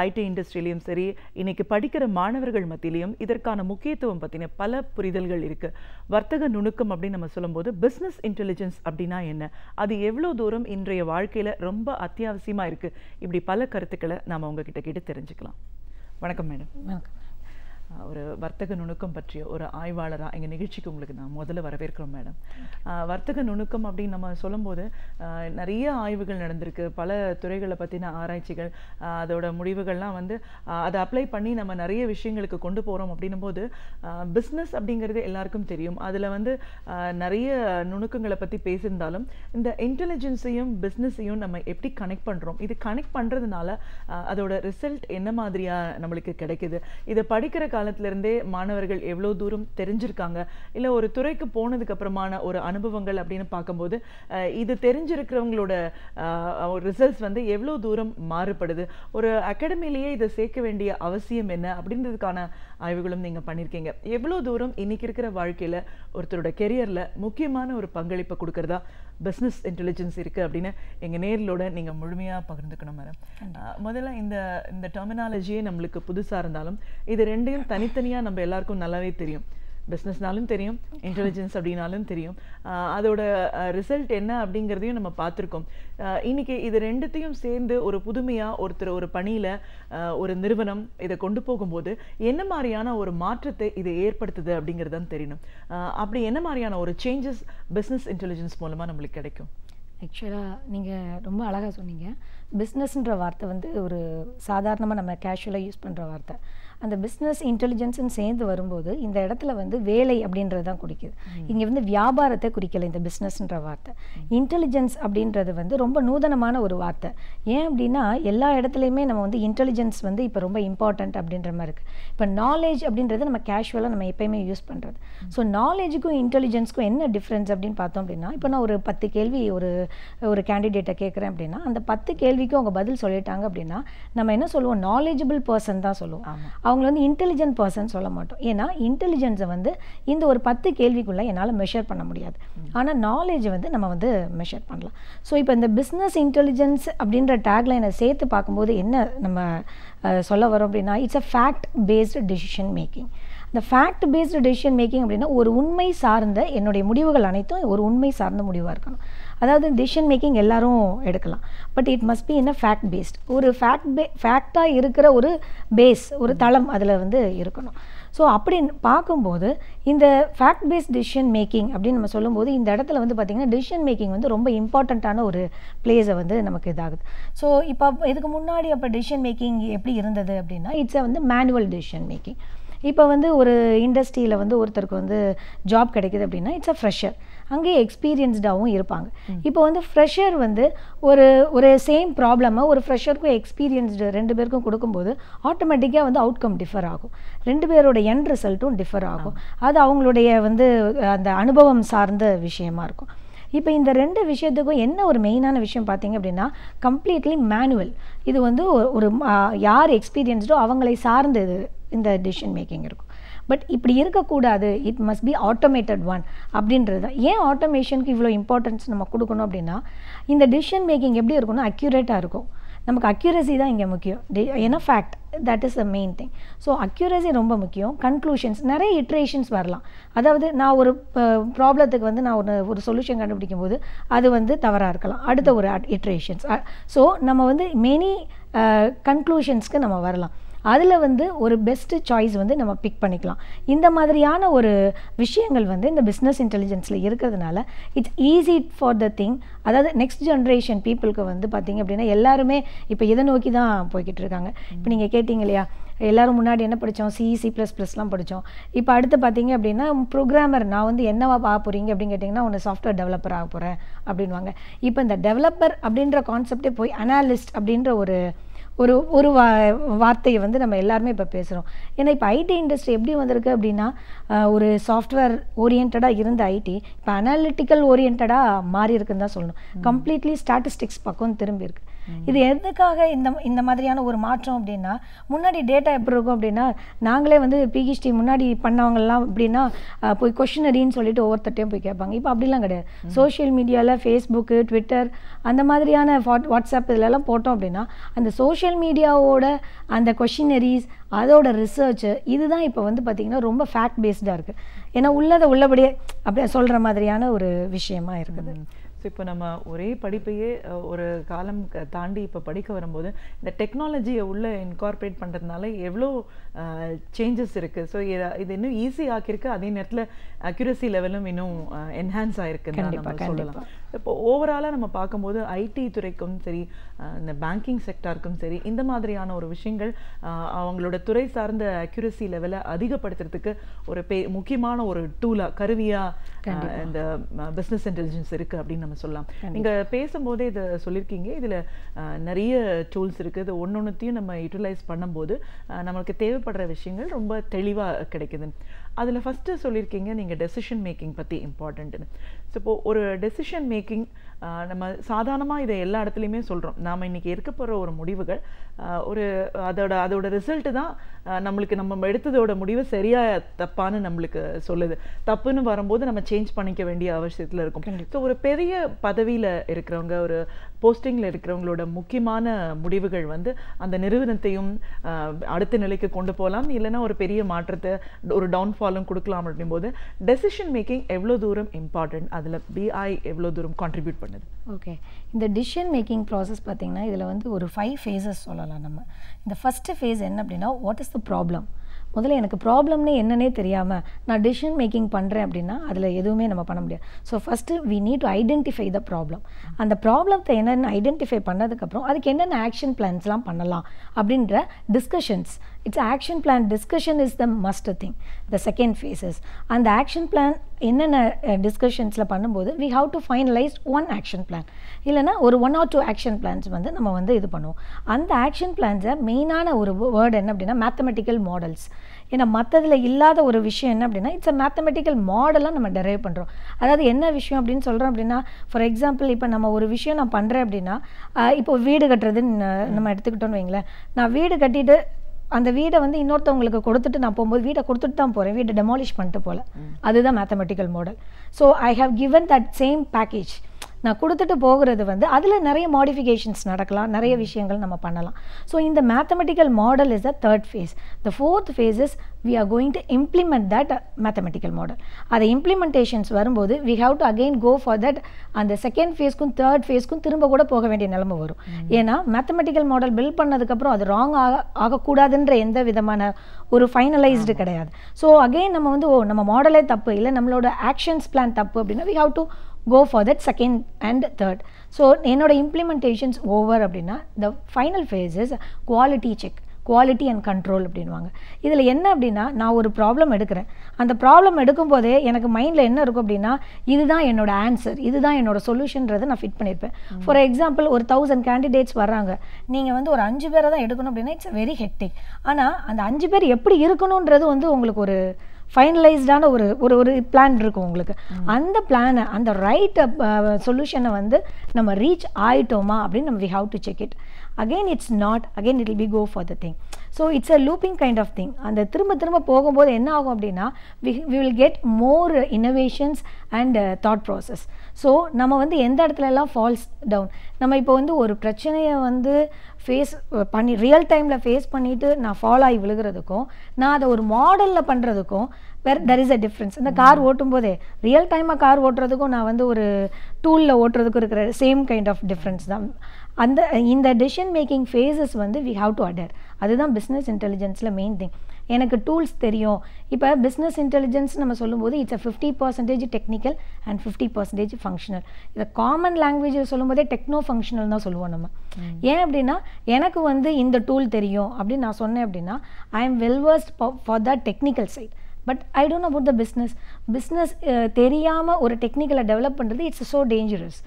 ஐடி இண்டஸ்ட்ரியிலையும் சரி, இன்னைக்கு படிக்கிற மாணவர்கள் மத்தியிலையும் இதற்கான முக்கியத்துவம் பற்றின பல புரிதல்கள் இருக்குது. வர்த்தக நுணுக்கம் அப்படின்னு நம்ம சொல்லும்போது பிஸ்னஸ் இன்டெலிஜென்ஸ் அப்படின்னா என்ன, அது எவ்வளோ தூரம் இன்றைய வாழ்க்கையில் ரொம்ப அத்தியாவசியமாக இருக்குது, இப்படி பல கருத்துக்களை நாம் உங்ககிட்ட கேட்டு தெரிஞ்சுக்கலாம். வணக்கம் மேடம். வணக்கம். ஒரு வர்த்தக நுணுக்கம் பற்றிய ஒரு ஆய்வாளராக எங்கள் நிகழ்ச்சிக்கு உங்களுக்கு நான் முதல்ல வரவேற்கிறோம் மேடம். வர்த்தக நுணுக்கம் அப்படின்னு நம்ம சொல்லும்போது நிறைய ஆய்வுகள் நடந்திருக்கு, பல துறைகளை பற்றின ஆராய்ச்சிகள், அதோட முடிவுகள்லாம் வந்து அதை அப்ளை பண்ணி நம்ம நிறைய விஷயங்களுக்கு கொண்டு போகிறோம். அப்படின்னும் போது பிஸ்னஸ் அப்படிங்கிறது எல்லாருக்கும் தெரியும், அதில் வந்து நிறைய நுணுக்கங்களை பற்றி பேசியிருந்தாலும் இந்த இன்டெலிஜென்ஸையும் பிஸ்னஸையும் நம்ம எப்படி கனெக்ட் பண்ணுறோம், இது கனெக்ட் பண்ணுறதுனால அதோட ரிசல்ட் என்ன மாதிரியாக நம்மளுக்கு கிடைக்குது, இதை படிக்கிற காலத்திலிருந்தே மாணவர்கள் எவ்வளோ தூரம் தெரிஞ்சிருக்காங்க, இல்லை ஒரு துறைக்கு போனதுக்கு அப்புறமான ஒரு அனுபவங்கள் அப்படின்னு பார்க்கும்போது இது தெரிஞ்சிருக்கிறவங்களோட ரிசல்ட்ஸ் வந்து எவ்வளோ தூரம் மாறுபடுது, ஒரு அகாடமிலேயே இதை சேர்க்க வேண்டிய அவசியம் என்ன அப்படின்றதுக்கான ஆய்வுகளும் நீங்கள் பண்ணியிருக்கீங்க. எவ்வளோ தூரம் இன்னைக்கு இருக்கிற வாழ்க்கையில் ஒருத்தரோட கெரியரில் முக்கியமான ஒரு பங்களிப்பை கொடுக்கறதா பிஸ்னஸ் இன்டெலிஜென்ஸ் இருக்குது அப்படின்னு எங்கள் நேரிலோட நீங்கள் முழுமையாக பகிர்ந்துக்கணும் மேடம். முதல்ல இந்த டெர்மினாலஜியே நம்மளுக்கு புதுசாக இருந்தாலும் இது ரெண்டையும் தனித்தனியாக நம்ம எல்லாருக்கும் நல்லாவே தெரியும். பிஸ்னஸ்னாலும் தெரியும், இன்டெலிஜென்ஸ் அப்படின்னாலும் தெரியும், அதோட ரிசல்ட் என்ன அப்படிங்கிறதையும் நம்ம பார்த்துருக்கோம். இன்னைக்கு இது ரெண்டுத்தையும் சேர்ந்து ஒரு புதுமையாக ஒருத்தர் ஒரு பணியில் ஒரு நிறுவனம் இதை கொண்டு போகும்போது என்ன மாதிரியான ஒரு மாற்றத்தை இதை ஏற்படுத்துது அப்படிங்கிறது தான் தெரியணும். அப்படி என்ன மாதிரியான ஒரு சேஞ்சஸ் பிஸ்னஸ் இன்டெலிஜென்ஸ் மூலமாக நம்மளுக்கு கிடைக்கும்? ஆக்சுவலாக நீங்கள் ரொம்ப அழகாக சொன்னீங்க. பிஸ்னஸ்ன்ற வார்த்தை வந்து ஒரு சாதாரணமாக நம்ம கேஷுவலாக யூஸ் பண்ணுற வார்த்தை. அந்த பிஸ்னஸ் இன்டெலிஜென்ஸ்ன்னு சேர்ந்து வரும்போது இந்த இடத்துல வந்து வேலை அப்படின்றது தான் குறிக்குது. இங்கே வந்து வியாபாரத்தை குறிக்கலை இந்த பிஸ்னஸ்ன்ற வார்த்தை. இன்டெலிஜென்ஸ் அப்படின்றது வந்து ரொம்ப நூதனமான ஒரு வார்த்தை. ஏன் அப்படின்னா எல்லா இடத்துலையுமே நம்ம வந்து இன்டெலிஜென்ஸ் வந்து இப்போ ரொம்ப இம்பார்ட்டண்ட் அப்படின்ற மாதிரி இருக்குது. இப்போ நாலேஜ் அப்படின்றது நம்ம கேஷுவலாக நம்ம எப்பயுமே யூஸ் பண்ணுறது. ஸோ நாலேஜுக்கும் இன்டெலிஜென்ஸ்க்கும் என்ன டிஃப்ரென்ஸ் அப்படின்னு பார்த்தோம் அப்படின்னா, இப்போ நான் ஒரு 10 கேள்வி ஒரு கேண்டிடேட்டை கேட்குறேன் அப்படின்னா அந்த 10 கேள்விக்கும் அவங்க பதில் சொல்லிட்டாங்க அப்படின்னா நம்ம என்ன சொல்லுவோம், நாலேஜபிள் பர்சன் தான் சொல்லுவோம். அவங்கள வந்து இன்டெலிஜென்ட் பர்சன் சொல்ல மாட்டோம். ஏன்னா இன்டெலிஜென்ஸை வந்து இந்த ஒரு 10 கேள்விக்குள்ளே என்னால் மெஷர் பண்ண முடியாது. ஆனால் நாலேஜை வந்து நம்ம வந்து மெஷர் பண்ணலாம். ஸோ இப்போ இந்த பிஸ்னஸ் இன்டெலிஜென்ஸ் அப்படின்ற டேக்லைனை சேர்த்து பார்க்கும்போது என்ன நம்ம சொல்ல வரோம் அப்படின்னா, it's a fact based decision making. இந்த ஃபேக்ட் பேஸ்டு டெசிஷன் மேக்கிங் அப்படின்னா ஒரு உண்மை சார்ந்த என்னுடைய முடிவுகள் அனைத்தும் ஒரு உண்மை சார்ந்த முடிவாக இருக்கணும். அதாவது டெசிஷன் மேக்கிங் எல்லாரும் எடுக்கலாம், but it must be in a fact based. ஒரு ஃபேக்டாக இருக்கிற ஒரு பேஸ், ஒரு தளம் அதில் வந்து இருக்கணும். ஸோ அப்படி பார்க்கும்போது இந்த ஃபேக்ட் பேஸ்ட் டெசிஷன் மேக்கிங் அப்படின்னு நம்ம சொல்லும்போது இந்த இடத்துல வந்து பார்த்திங்கன்னா டெசிஷன் மேக்கிங் வந்து ரொம்ப இம்பார்ட்டண்ட்டான ஒரு பிளேஸை வந்து நமக்கு இதாகுது. ஸோ இப்போ இதுக்கு முன்னாடி அப்போ டெசிஷன் மேக்கிங் எப்படி இருந்தது அப்படின்னா இட்ஸ் வந்து மேனுவல் டெசிஷன் மேக்கிங். இப்போ வந்து ஒரு இண்டஸ்ட்ரியில் வந்து ஒருத்தருக்கு வந்து ஜாப் கிடைக்குது அப்படின்னா இட்ஸ் அ ஃப்ரெஷர், அங்கேயே எக்ஸ்பீரியன்ஸ்டாகவும் இருப்பாங்க. இப்போ வந்து ஃப்ரெஷர் வந்து ஒரு சேம் ப்ராப்ளமை ஒரு ஃப்ரெஷருக்கும் எக்ஸ்பீரியன்ஸ்டு 2 பேருக்கும் கொடுக்கும்போது ஆட்டோமேட்டிக்காக வந்து அவுட்கம் டிஃபர் ஆகும், 2 பேரோட எண்ட் ரிசல்ட்டும் டிஃபர் ஆகும். அது அவங்களுடைய வந்து அந்த அனுபவம் சார்ந்த விஷயமா இருக்கும். இப்போ இந்த 2 விஷயத்துக்கும் என்ன ஒரு மெயினான விஷயம் பார்த்தீங்க அப்படின்னா கம்ப்ளீட்லி மேனுவல். இது வந்து ஒரு யார் எக்ஸ்பீரியன்ஸ்டோ அவங்களை சார்ந்து இந்த டெசிஷன் மேக்கிங் இருக்கும். பட் இப்படி இருக்கக்கூடாது, it must B automated one அப்படின்றது தான். ஏன் ஆட்டோமேஷனுக்கு இவ்வளோ இம்பார்ட்டன்ஸ் நம்ம கொடுக்கணும் அப்படின்னா இந்த டெசிஷன் மேக்கிங் எப்படி இருக்கும்னா அக்யூரேட்டாக இருக்கும். நமக்கு அக்யூரசி தான் இங்கே முக்கியம். ஏன்னா fact that is the main thing. So accuracy ரொம்ப முக்கியம். கன்க்ளூஷன்ஸ் நிறைய இட்ரேஷன்ஸ் வரலாம். அதாவது நான் ஒரு ப்ராப்ளத்துக்கு வந்து நான் ஒரு சொல்யூஷன் கண்டுபிடிக்கும் போது அது வந்து தவறாக இருக்கலாம், அடுத்த ஒரு இட்ரேஷன்ஸ். ஸோ நம்ம வந்து மெனி கன்க்ளூஷன்ஸ்க்கு நம்ம வரலாம். அதில் வந்து ஒரு பெஸ்ட்டு சாய்ஸ் வந்து நம்ம பிக் பண்ணிக்கலாம். இந்த மாதிரியான ஒரு விஷயங்கள் வந்து இந்த பிஸ்னஸ் இன்டெலிஜென்ஸில் இருக்கிறதுனால it's easy for the thing. அதாவது நெக்ஸ்ட் ஜென்ரேஷன் பீப்புளுக்கு வந்து பார்த்திங்க அப்படின்னா எல்லாருமே இப்போ இதை நோக்கி தான் போய்கிட்டு இருக்காங்க. இப்போ நீங்கள் கேட்டிங்க இல்லையா, எல்லோரும் முன்னாடி என்ன படித்தோம், C++லாம் படித்தோம். இப்போ அடுத்து பார்த்தீங்க அப்படின்னா ப்ரோக்ராமர், நான் வந்து என்னவா பார்க்க போகிறீங்க அப்படின்னு கேட்டிங்கன்னா ஒன்று சாஃப்ட்வேர் டெவலப்பர் ஆக போகிறேன் அப்படின்வாங்க. இப்போ இந்த டெவலப்பர் அப்படின்ற கான்செப்டே போய் அனாலிஸ்ட் அப்படின்ற ஒரு ஒரு ஒரு வார்த்தையை வந்து நம்ம எல்லாருமே இப்போ பேசுகிறோம். ஏன்னா இப்போ ஐடி இண்டஸ்ட்ரி எப்படி வந்திருக்கு அப்படின்னா ஒரு சாஃப்ட்வேர் ஓரியன்டாக இருந்த ஐடி இப்போ அனாலிட்டிக்கல் ஓரியன்டாக மாறி இருக்குன்னு தான் சொல்லணும். கம்ப்ளீட்லி ஸ்டாட்டிஸ்டிக்ஸ் பக்கம் திரும்பி இருக்கு. இது எதுக்காக இந்த மாதிரியான ஒரு மாற்றம் அப்படின்னா, முன்னாடி டேட்டா எப்படி இருக்கும் அப்படின்னா, நாங்களே வந்து பிஹெச்டி முன்னாடி பண்ணவங்கலாம் அப்படின்னா போய் கொஷினரின்னு சொல்லிட்டு ஒவ்வொருத்தையும் போய் கேட்பாங்க. இப்போ அப்படிலாம் கிடையாது. சோஷியல் மீடியாவில் ஃபேஸ்புக்கு, ட்விட்டர் அந்த மாதிரியான வாட்ஸ்அப் இதிலெல்லாம் போட்டோம் அப்படின்னா அந்த சோஷியல் மீடியாவோட அந்த கொஷினரிஸ், அதோட ரிசர்ச்சு இதுதான் இப்போ வந்து பார்த்திங்கன்னா ரொம்ப ஃபேக்ட் பேஸ்டாக இருக்குது. ஏன்னா உள்ளதை உள்ளபடியே அப்படியே சொல்கிற மாதிரியான ஒரு விஷயமா இருக்குது. ஸோ இப்போ நம்ம ஒரே படிப்பையே ஒரு காலம் தாண்டி இப்போ படிக்க வரும்போது இந்த டெக்னாலஜியை உள்ளே இன்கார்பரேட் பண்ணுறதுனால எவ்வளோ சேஞ்சஸ் இருக்குது. ஸோ இது இன்னும் ஈஸி ஆக்கியிருக்கு, அதே நேரத்தில் அக்யூரசி லெவலும் இன்னும் என்ஹான்ஸ் ஆகிருக்குன்னு நம்ம சொல்லலாம். இப்போ ஓவராலாக நம்ம பார்க்கும்போது ஐடி துறைக்கும் சரி, இந்த பேங்கிங் செக்டாருக்கும் சரி, இந்த மாதிரியான ஒரு விஷயங்கள் அவங்களோட துறை சார்ந்த அக்யூரசி லெவலை அதிகப்படுத்துறதுக்கு ஒரு முக்கியமான ஒரு டூலாக, கருவியாக இந்த பிஸ்னஸ் இன்டெலிஜென்ஸ் இருக்குது அப்படின்னு நம்ம சொல்லலாம். நீங்கள் பேசும்போதே இதை சொல்லியிருக்கீங்க, இதில் நிறைய டூல்ஸ் இருக்குது. இது ஒன்னொன்னுத்தையும் நம்ம யூட்டிலைஸ் பண்ணும்போது நம்மளுக்கு தேவைப்படுற விஷயங்கள் ரொம்ப தெளிவாக கிடைக்குது. அதில் ஃபஸ்ட்டு சொல்லியிருக்கீங்க நீங்கள் டெசிஷன் மேக்கிங் பற்றி இம்பார்ட்டண்ட்டுன்னு. ஸோ இப்போது ஒரு டெசிஷன் மேக்கிங் நம்ம சாதாரணமாக இதை எல்லா இடத்துலையுமே சொல்கிறோம். நாம் இன்றைக்கி இருக்க போகிற ஒரு முடிவுகள் ஒரு அதோட ரிசல்ட்டு தான் நம்மளுக்கு நம்ம எடுத்ததோட முடிவு சரியாக தப்பான்னு நம்மளுக்கு சொல்லுது. தப்புன்னு வரும்போது நம்ம சேஞ்ச் பண்ணிக்க வேண்டிய அவசியத்தில் இருக்கும். ஸோ ஒரு பெரிய பதவியில் இருக்கிறவங்க, ஒரு போஸ்டிங்கில் இருக்கிறவங்களோட முக்கியமான முடிவுகள் வந்து அந்த நிறுவனத்தையும் அடுத்த நிலைக்கு கொண்டு போகலாம், இல்லைன்னா ஒரு பெரிய மாற்றத்தை, ஒரு டவுன்ஃபாலும் கொடுக்கலாம். அப்படின்போது டெசிஷன் மேக்கிங் எவ்வளோ தூரம் இம்பார்ட்டன்ட், அதில் பிஐ எவ்வளோ தூரம் கான்ட்ரிபியூட் பண்ணுது? ஓகே, இந்த டிசிஷன் மேக்கிங் ப்ராசஸ் பார்த்திங்கன்னா இதில் வந்து ஒரு 5 ஃபேஸஸ் சொல்லலாம் நம்ம. இந்த ஃபஸ்ட்டு ஃபேஸ் என்ன அப்படின்னா, வாட் இஸ் த ப்ராப்ளம். முதல்ல எனக்கு ப்ராப்ளம்னே என்னன்னே தெரியாமல் நான் டிசிஷன் மேக்கிங் பண்ணுறேன் அப்படின்னா அதில் எதுவுமே நம்ம பண்ண முடியாது. So first we need to identify the problem. அந்த ப்ராப்ளத்தை என்னென்ன ஐடென்டிஃபை பண்ணதுக்கப்புறம் அதுக்கு என்னென்ன ஆக்ஷன் பிளான்ஸ்லாம் பண்ணலாம் அப்படின்ற discussions. It's action plan discussion is the must thing. The second phases அந்த ஆக்ஷன் பிளான் என்னென்ன டிஸ்கஷன்ஸில் பண்ணும்போது we have to finalize one action plan, இல்லைனா ஒரு 1 or 2 ஆக்ஷன் பிளான்ஸ் வந்து நம்ம வந்து இது பண்ணுவோம். அந்த ஆக்ஷன் பிளான்ஸை மெயினான ஒரு வேர்டு என்ன அப்படின்னா மேத்தமெட்டிக்கல் மாடல்ஸ். ஏன்னா மற்றதில் இல்லாத ஒரு விஷயம் என்ன அப்படின்னா இட்ஸ் அ மேத்தமெட்டிக்கல் மாடலாக நம்ம டெரைவ் பண்ணுறோம். அதாவது என்ன விஷயம் அப்படின்னு சொல்கிறோம் அப்படின்னா, ஃபார் எக்ஸாம்பிள் இப்போ நம்ம ஒரு விஷயம் நான் பண்ணுறேன் அப்படின்னா, இப்போ வீடு கட்டுறதுன்னு நம்ம எடுத்துக்கிட்டோன்னு வைங்களேன். நான் வீடு கட்டிட்டு அந்த வீடை வந்து இன்னொருத்தவங்களுக்கு கொடுத்துட்டு நான் போகும்போது வீடை கொடுத்துட்டு தான் போகிறேன், வீடை டெமாலிஷ் பண்ணிட்டு போகல. அதுதான் mathematical model. So I have given that same package. நான் கொடுத்துட்டு போகிறது வந்து அதில் நிறைய மாடிஃபிகேஷன்ஸ் நடக்கலாம், நிறைய விஷயங்கள் நம்ம பண்ணலாம். ஸோ இந்த mathematical model is the third phase. The fourth phase is we are going to implement that mathematical model. அது இம்ப்ளிமெண்டேஷன்ஸ் வரும்போது we have to again go for that. அந்த செகண்ட் ஃபேஸ்க்கும் தேர்ட் ஃபேஸ்க்கும் திரும்ப கூட போக வேண்டிய நிலைமை வரும். ஏன்னா மேத்தமெட்டிக்கல் மாடல் பில்ட் பண்ணதுக்கப்புறம் அது ராங் ஆகக்கூடாதுன்ற எந்த விதமான ஒரு ஃபைனலைஸ்டு கிடையாது. ஸோ அகெயின் நம்ம வந்து நம்ம மாடலே தப்பு, இல்லை நம்மளோட ஆக்ஷன்ஸ் பிளான் தப்பு அப்படின்னா we have to go for that second and third. So என்னோட இம்ப்ளிமெண்டேஷன்ஸ் ஓவர் அப்படின்னா the final phase is quality check, quality and control அப்படின்வாங்க. இதில் என்ன அப்படின்னா, நான் ஒரு ப்ராப்ளம் எடுக்கிறேன். அந்த ப்ராப்ளம் எடுக்கும்போதே எனக்கு மைண்டில் என்ன இருக்கும் அப்படின்னா, இதுதான் என்னோட ஆன்சர், இதுதான் என்னோட சொல்யூஷன்றதை நான் ஃபிட் பண்ணியிருப்பேன். ஃபார் எக்ஸாம்பிள் ஒரு 1000 கேண்டிடேட்ஸ் வர்றாங்க, நீங்கள் வந்து ஒரு 5 பேரை தான் எடுக்கணும் அப்படின்னா இட்ஸ் வெரி ஹெக்டிக். ஆனால் அந்த 5 பேர் எப்படி இருக்கணுன்றது வந்து உங்களுக்கு ஒரு ஃபைனலைஸ்டான ஒரு ஒரு பிளான் இருக்கும் உங்களுக்கு. அந்த பிளானை, அந்த ரைட் சொல்யூஷனை வந்து நம்ம ரீச் ஆகிட்டோமா அப்படின்னு நம்ம we have to check it. again it's not, again it will be go for the thing. So it's a looping kind of thing. அந்த திரும்ப போகும்போது என்ன ஆகும் அப்படின்னா we will get more innovations and thought process. So நம்ம வந்து எந்த இடத்துல எல்லாம் ஃபால்ஸ் டவுன், நம்ம இப்போ வந்து ஒரு பிரச்சனையை வந்து ஃபேஸ் பண்ணி ரியல் டைமில் ஃபேஸ் பண்ணிவிட்டு நான் ஃபாலோ ஆகி விழுகிறதுக்கும் நான் அதை ஒரு மாடலில் பண்ணுறதுக்கும் there is a difference. இந்த கார் ஓட்டும் போதே ரியல் டைமாக கார் ஓட்டுறதுக்கும் நான் வந்து ஒரு டூலில் ஓட்டுறதுக்கும் இருக்கிற சேம் கைண்ட் ஆஃப் டிஃப்ரென்ஸ் தான். அந்த இந்த டெசிஷன் மேக்கிங் ஃபேஸஸ் வந்து வி ஹாவ் டு அடர். அதுதான் பிஸ்னஸ் இன்டெலிஜென்ஸில் மெயின் திங். எனக்கு டூல்ஸ் தெரியும். இப்போ பிஸ்னஸ் இன்டெலிஜென்ஸ் நம்ம சொல்லும்போது it's a 50% technical and 50% functional. இதை காமன் லாங்குவேஜில் சொல்லும்போதே டெக்னோ ஃபங்க்ஷனல் தான் சொல்லுவோம் நம்ம. ஏன் அப்படின்னா எனக்கு வந்து இந்த டூல் தெரியும் அப்படின்னு நான் சொன்னேன் அப்படின்னா I am well versed for the technical side. But I don't know about the business தெரியாமல் ஒரு டெக்னிக்கலை டெவலப் பண்ணுறது இட்ஸ் ஸோ டேஞ்சரஸ்.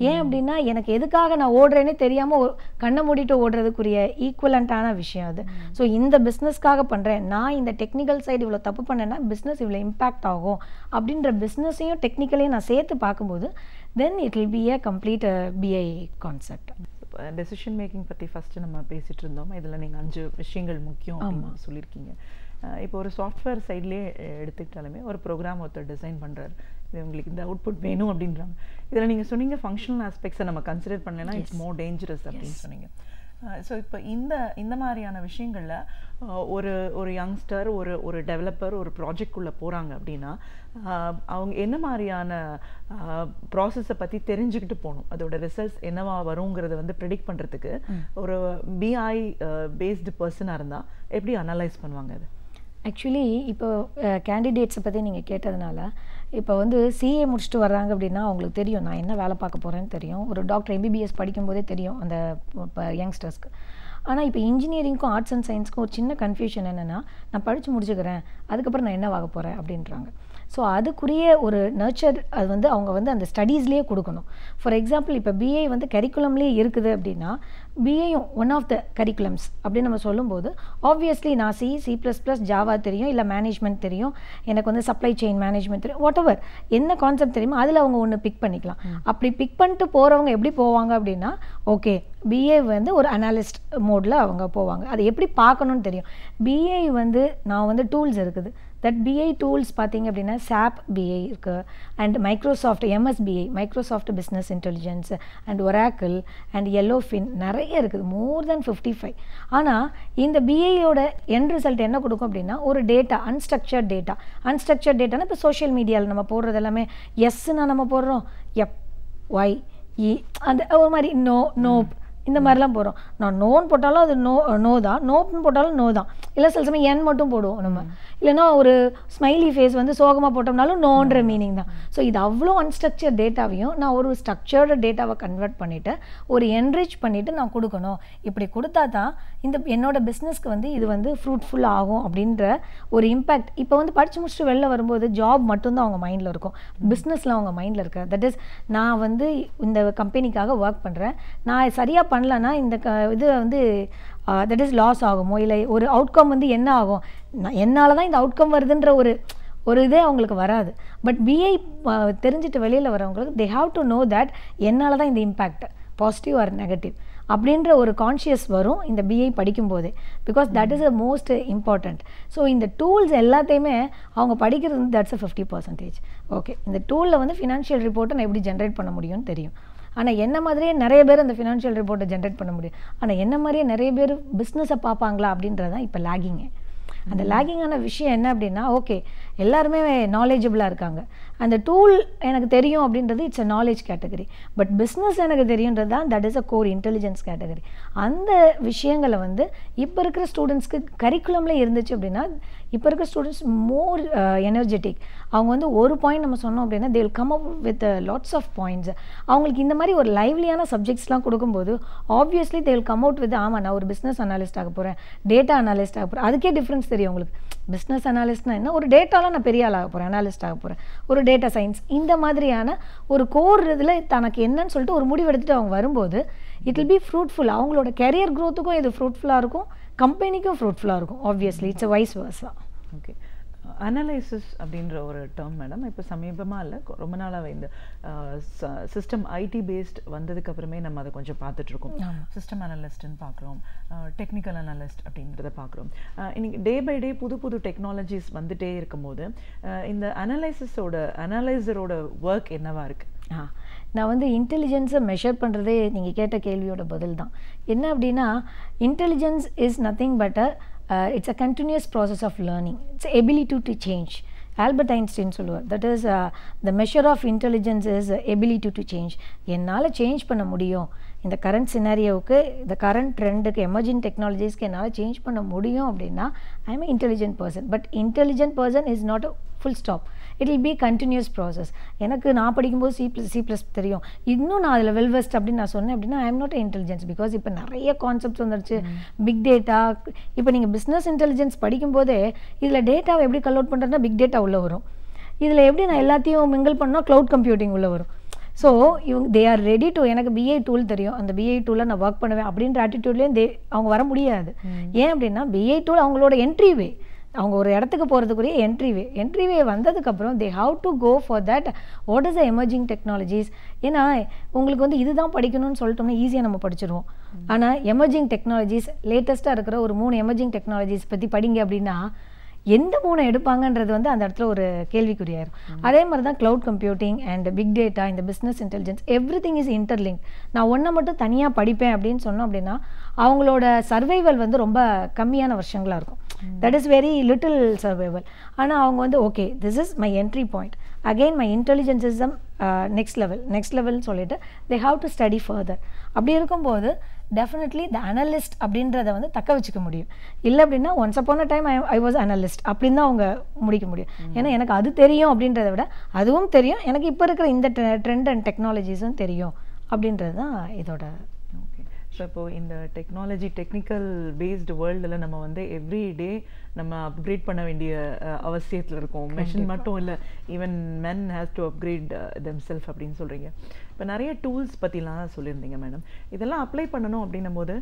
ஏன் அப்படின்னா எனக்கு எதுக்காக நான் ஓடுறேன்னே தெரியாமல் கண்ணை மூடிட்டு ஓடுறதுக்குரிய ஈக்குவலண்ட்டான விஷயம் அது. ஸோ இந்த பிஸ்னஸ்க்காக பண்ணுறேன், நான் இந்த டெக்னிக்கல் சைடு இவ்வளோ தப்பு பண்ணேன்னா பிஸ்னஸ் இவ்வளோ இம்பேக்ட் ஆகும் அப்படின்ற பிஸ்னஸையும் டெக்னிக்கலையும் நான் சேர்த்து பார்க்கும்போது then it will be a complete BI concept. Decision making பற்றி ஃபஸ்ட்டு நம்ம பேசிகிட்டு இருந்தோம். இதில் நீங்கள் 5 விஷயங்கள் முக்கியம் அப்படின்னு சொல்லியிருக்கீங்க. இப்போ ஒரு சாஃப்ட்வேர் சைட்லேயே எடுத்துக்கிட்டாலுமே ஒரு ப்ரோக்ராம் ஒருத்தர் டிசைன் பண்ணுறாரு, இது உங்களுக்கு இந்த அவுட்புட் வேணும் அப்படின்றாங்க. இதில் நீங்கள் சொன்னீங்க ஃபங்க்ஷனல் ஆஸ்பெக்ட்ஸை நம்ம கன்சிடர் பண்ணலைன்னா இட்ஸ் மோர் டேஞ்சரஸ் அப்படின்னு சொன்னீங்க. ஸோ இப்போ இந்த மாதிரியான விஷயங்களில் ஒரு யங்ஸ்டர் ஒரு டெவலப்பர் ஒரு ப்ராஜெக்ட்குள்ளே போகிறாங்க அப்படின்னா அவங்க என்ன மாதிரியான ப்ராசஸை பற்றி தெரிஞ்சுக்கிட்டு போகணும், அதோட ரிசல்ட்ஸ் என்னவா வருங்கிறத வந்து ப்ரெடிக்ட் பண்ணுறதுக்கு ஒரு பிஐ பேஸ்டு பர்சனாக இருந்தால் எப்படி அனலைஸ் பண்ணுவாங்க அது? ஆக்சுவலி இப்போ கேண்டிடேட்ஸை பற்றி நீங்கள் கேட்டதுனால இப்போ வந்து சிஏ முடிச்சுட்டு வர்றாங்க அப்படின்னா அவங்களுக்கு தெரியும் நான் என்ன வேலை பார்க்க போகிறேன்னு தெரியும். ஒரு டாக்டர் எம்பிபிஎஸ் படிக்கும்போதே தெரியும் அந்த இப்போ யங்ஸ்டர்ஸ்க்கு. ஆனால் இப்போ இன்ஜினியரிங்க்கும் ஆர்ட்ஸ் அண்ட் சயின்ஸ்க்கும் ஒரு சின்ன கன்ஃபியூஷன் என்னென்னா நான் படித்து முடிச்சுக்கிறேன் அதுக்கப்புறம் நான் என்ன ஆக போகிறேன் அப்படின்றாங்க. ஸோ அதுக்குரிய ஒரு நர்ச்சர் அது வந்து அவங்க வந்து அந்த ஸ்டடீஸ்லேயே கொடுக்கணும். ஃபார் எக்ஸாம்பிள் இப்போ பிஏ வந்து கரிக்குலம்லேயே இருக்குது அப்படின்னா பிஏயும் ஒன் ஆஃப் த கரிக்குலம்ஸ் அப்படின்னு நம்ம சொல்லும்போது ஆப்வியஸ்லி நான் C++, ஜாவா தெரியும், இல்லை மேனேஜ்மெண்ட் தெரியும், எனக்கு வந்து சப்ளை செயின் மேனேஜ்மெண்ட் தெரியும், வாட் எவர் என்ன கான்செப்ட் தெரியுமோ அதில் அவங்க ஒன்று பிக் பண்ணிக்கலாம். அப்படி பிக் பண்ணிட்டு போகிறவங்க எப்படி போவாங்க அப்படின்னா ஓகே பிஏ வந்து ஒரு அனாலிஸ்ட் மோடில் அவங்க போவாங்க. அது எப்படி பார்க்கணுன்னு தெரியும். பிஏ வந்து நான் வந்து டூல்ஸ் இருக்குது. தட் பிஐ டூல்ஸ் பார்த்தீங்க அப்படின்னா SAP பிஐ இருக்குது and Microsoft MSBI Microsoft business intelligence and oracle and Yellowfin நிறைய இருக்குது, மோர் தென் 55. ஆனால் இந்த பிஐயோட எண்ட் ரிசல்ட் என்ன கொடுக்கும் அப்படின்னா ஒரு டேட்டா, அன்ஸ்ட்ரக்சர்ட் டேட்டானா இப்போ சோஷியல் மீடியாவில் நம்ம போடுறது எல்லாமே எஸ்ன்னா நம்ம போடுறோம், YE அந்த ஒரு மாதிரி நோப் இந்த மாதிரிலாம் போகிறோம். நான் நோன்னு போட்டாலும் அது நோ தான், நோப்னு போட்டாலும் நோ தான். இல்லை சில சமயம் என் மட்டும் போடுவோம் நம்ம. இல்லைன்னா ஒரு ஸ்மைலி ஃபேஸ் வந்து சோகமாக போட்டோம்னாலும் நோன்ற மீனிங் தான். ஸோ இது அவ்வளோ அன்ஸ்ட்ரக்சர் டேட்டாவையும் நான் ஒரு ஸ்ட்ரக்சர்டு டேட்டாவை கன்வெர்ட் பண்ணிவிட்டு ஒரு என்ரிச் பண்ணிவிட்டு நான் கொடுக்கணும். இப்படி கொடுத்தா தான் என்னோட பிஸ்னஸ்க்கு வந்து இது வந்து ஃப்ரூட்ஃபுல் ஆகும் அப்படின்ற ஒரு இம்பேக்ட். இப்போ வந்து படித்து முடிச்சுட்டு வெளில வரும்போது ஜாப் மட்டும்தான் அவங்க மைண்டில் இருக்கும், பிஸ்னஸில் அவங்க மைண்டில் இருக்க. தட் இஸ் நான் வந்து இந்த கம்பெனிக்காக ஒர்க் பண்ணுறேன், நான் சரியாக பண்ணலன்னா இந்த இது வந்து தட் இஸ் லாஸ் ஆகுமோ, இல்லை ஒரு அவுட்கம் வந்து என்ன ஆகும், என்னால் தான் இந்த அவுட்கம் வருதுன்ற ஒரு இதே அவங்களுக்கு வராது. பட் பிஐ தெரிஞ்சுட்டு வெளியில் வரவங்களுக்கு தே ஹாவ் டு நோ தட் என்னால் தான் இந்த இம்பேக்ட் பாசிட்டிவ் ஆர் நெகட்டிவ் அப்படின்ற ஒரு கான்ஷியஸ் வரும் இந்த பிஐ படிக்கும்போதே. Because that is a most important. So இந்த டூல்ஸ் எல்லாத்தையுமே அவங்க படிக்கிறது வந்து தட்ஸ் அ 50%. ஓகே இந்த டூலில் வந்து ஃபினான்ஷியல் ரிப்போர்ட்டை நான் எப்படி ஜென்ரேட் பண்ண முடியும்னு தெரியும். ஆனால் என்ன மாதிரியே நிறைய பேர் அந்த ஃபினான்ஷியல் ரிப்போர்ட்டை ஜென்ரேட் பண்ண முடியும். ஆனால் என்ன மாதிரியே நிறைய பேர் பிஸ்னஸை பார்ப்பாங்களா அப்படின்றது தான் இப்போ லேகிங்கு. அந்த லேகிங்கான விஷயம் என்ன அப்படின்னா ஓகே எல்லாருமே நாலேஜபிளாக இருக்காங்க, அந்த டூல் எனக்கு தெரியும் அப்படின்றது it's a knowledge category. But business எனக்கு தெரியுன்றது தான் that is a core intelligence category. அந்த விஷயங்களை வந்து இப்போ இருக்கிற ஸ்டூடெண்ட்ஸ்க்கு கரிக்குலமில் இருந்துச்சு அப்படின்னா இப்போ இருக்கிற ஸ்டூடெண்ட்ஸ் மோர் எனர்ஜெட்டிக். அவங்க வந்து ஒரு பாயிண்ட் நம்ம சொன்னோம் அப்படின்னா they will come up with lots of points. அவங்களுக்கு இந்த மாதிரி ஒரு லைவ்லியான சப்ஜெக்ட்ஸ்லாம் கொடுக்கும்போது obviously they will come out with ஆமாம் நான் ஒரு பிஸ்னஸ் அனாலிஸ்ட் ஆக போகிறேன், டேட்டா அனாலிஸ்ட் ஆக போகிறேன். அதுக்கே டிஃப்ரென்ஸ் தெரியும் உங்களுக்கு. பிஸ்னஸ் அனாலிஸ்ட்னா என்ன, ஒரு டேட்டாலாம் நான் பெரிய ஆளாக போகிறேன், அனாலிஸ்ட் ஆக போகிறேன், ஒரு டேட்டா சயின்ஸ் இந்த மாதிரியான ஒரு கோர் இதில் தனக்கு என்னன்னு சொல்லிட்டு ஒரு முடிவு எடுத்துகிட்டு அவங்க வரும்போது இட் வில் பி ஃப்ரூட்ஃபுல். அவங்களோட கெரியர் க்ரோத்துக்கும் இது ஃப்ரூட்ஃபுல்லாக இருக்கும், கம்பெனிக்கும் ஃப்ரூட்ஃபுல்லாக இருக்கும். Obviously it's a wise வர்ஸா. Okay analysis அப்படின்ற ஒரு டேர்ம் மேடம் இப்போ சமீபமாக இல்லை ரொம்ப நாளாகவே இந்த சிஸ்டம் ஐடி பேஸ்ட் வந்ததுக்கு அப்புறமே நம்ம அதை கொஞ்சம் பார்த்துட்ருக்கோம். சிஸ்டம் அனலிஸ்ட்னு பார்க்குறோம், டெக்னிக்கல் அனலிஸ்ட் அப்படின்றத பார்க்குறோம். இன்னைக்கு டே பை டே புது புது டெக்னாலஜிஸ் வந்துட்டே இருக்கும்போது இந்த அனலைசரோட ஒர்க் என்னவா இருக்குது? நான் வந்து இன்டெலிஜென்ஸை மெஷர் பண்ணுறதே நீங்கள் கேட்ட கேள்வியோட பதில் தான். என்ன அப்படின்னா intelligence is nothing but it's a continuous process of learning. It's ability to change. Albert Einstein சொல்லுவார் that is the measure of intelligence is ability to change. என்னால் சேஞ்ச் பண்ண முடியும், இந்த கரண்ட் சினாரியோவுக்கு இந்த கரண்ட் ட்ரெண்டுக்கு எமர்ஜிங் டெக்னாலஜிஸ்க்கு என்னால் சேஞ்ச் பண்ண முடியும் அப்படின்னா I am intelligent person. But intelligent person is not a full stop, it will be continuous process. எனக்கு நான் படிக்கும்போது C++ தெரியும், இன்னும் நான் அதில் வெல்வெஸ்ட் அப்படின்னு நான் சொன்னேன் அப்படின்னா I am not intelligence. Because இப்போ நிறைய கான்செப்ட்ஸ் வந்துருச்சு, பிக் டேட்டா. இப்போ நீங்கள் பிஸ்னஸ் இன்டெலிஜென்ஸ் படிக்கும்போதே இதில் டேட்டாவை எப்படி கலெக்ட் பண்ணுறதுனா பிக் டேட்டா உள்ளே வரும், இதில் எப்படி நான் எல்லாத்தையும் மிங்கிள் பண்ணால் க்ளவுட் கம்ப்யூட்டிங் உள்ளே வரும். ஸோ இவங்க தே ஆர் ரெடி டு, எனக்கு BI டூல் தெரியும், அந்த BI டூலில் நான் ஒர்க் பண்ணுவேன் அப்படின்ற ஆட்டிடியூட்லேயே அவங்க வர முடியாது. ஏன் அப்படின்னா BI டூல் அவங்களோட என்ட்ரி வே, அவங்க ஒரு இடத்துக்கு போகிறதுக்குரிய என்ட்ரிவே வந்ததுக்கப்புறம் they have to go for that what is the emerging technologies. ஏன்னா உங்களுக்கு வந்து இதுதான் படிக்கணும்னு சொல்லிட்டோம்னா ஈஸியாக நம்ம படிச்சிருவோம். ஆனால் எமர்ஜிங் டெக்னாலஜிஸ் லேட்டஸ்ட்டாக இருக்கிற ஒரு 3 எமர்ஜிங் டெக்னாலஜிஸ் பற்றி படிங்க அப்படின்னா எந்த 3 எடுப்பாங்கன்றது வந்து அந்த இடத்துல ஒரு கேள்விக்குறியாயிரும். அதே மாதிரி தான் cloud computing and big data, இந்த business intelligence, everything is interlink. நான் ஒன்றை மட்டும் தனியாக படிப்பேன் அப்படின்னு சொன்னோம் அப்படின்னா அவங்களோட சர்வைவல் வந்து ரொம்ப கம்மியான வருஷங்களாக இருக்கும். That is very little survival. ஆனால் அவங்க வந்து okay this is my entry point, again my intelligence is next லெவல்னு சொல்லிட்டு they have to study further. அப்படி இருக்கும்போது டெஃபினெட்லி த அனலிஸ்ட் அப்படின்றத வந்து தக்க வச்சுக்க முடியும். இல்லை அப்படின்னா once upon a time I was analyst அப்படின்னு தான் அவங்க முடிக்க முடியும். ஏன்னா எனக்கு அது தெரியும் அப்படின்றத விட அதுவும் தெரியும், எனக்கு இப்போ இருக்கிற இந்த ட்ரெண்ட் அண்ட் டெக்னாலஜிஸும் தெரியும் அப்படின்றது தான் இதோட. ஓகே, ஸோ இப்போது இந்த டெக்னிக்கல் பேஸ்டு வேர்ல்டில் நம்ம வந்து எவ்ரி டே நம்ம அப்கிரேட் பண்ண வேண்டிய அவசியத்தில் இருக்கும். மெஷின் மட்டும் இல்லை, even men has to upgrade themself அப்படின்னு சொல்கிறீங்க. இப்போ நிறைய டூல்ஸ் பற்றிலாம் சொல்லியிருந்தீங்க மேடம். இதெல்லாம் அப்ளை பண்ணணும் அப்படின்னும் போது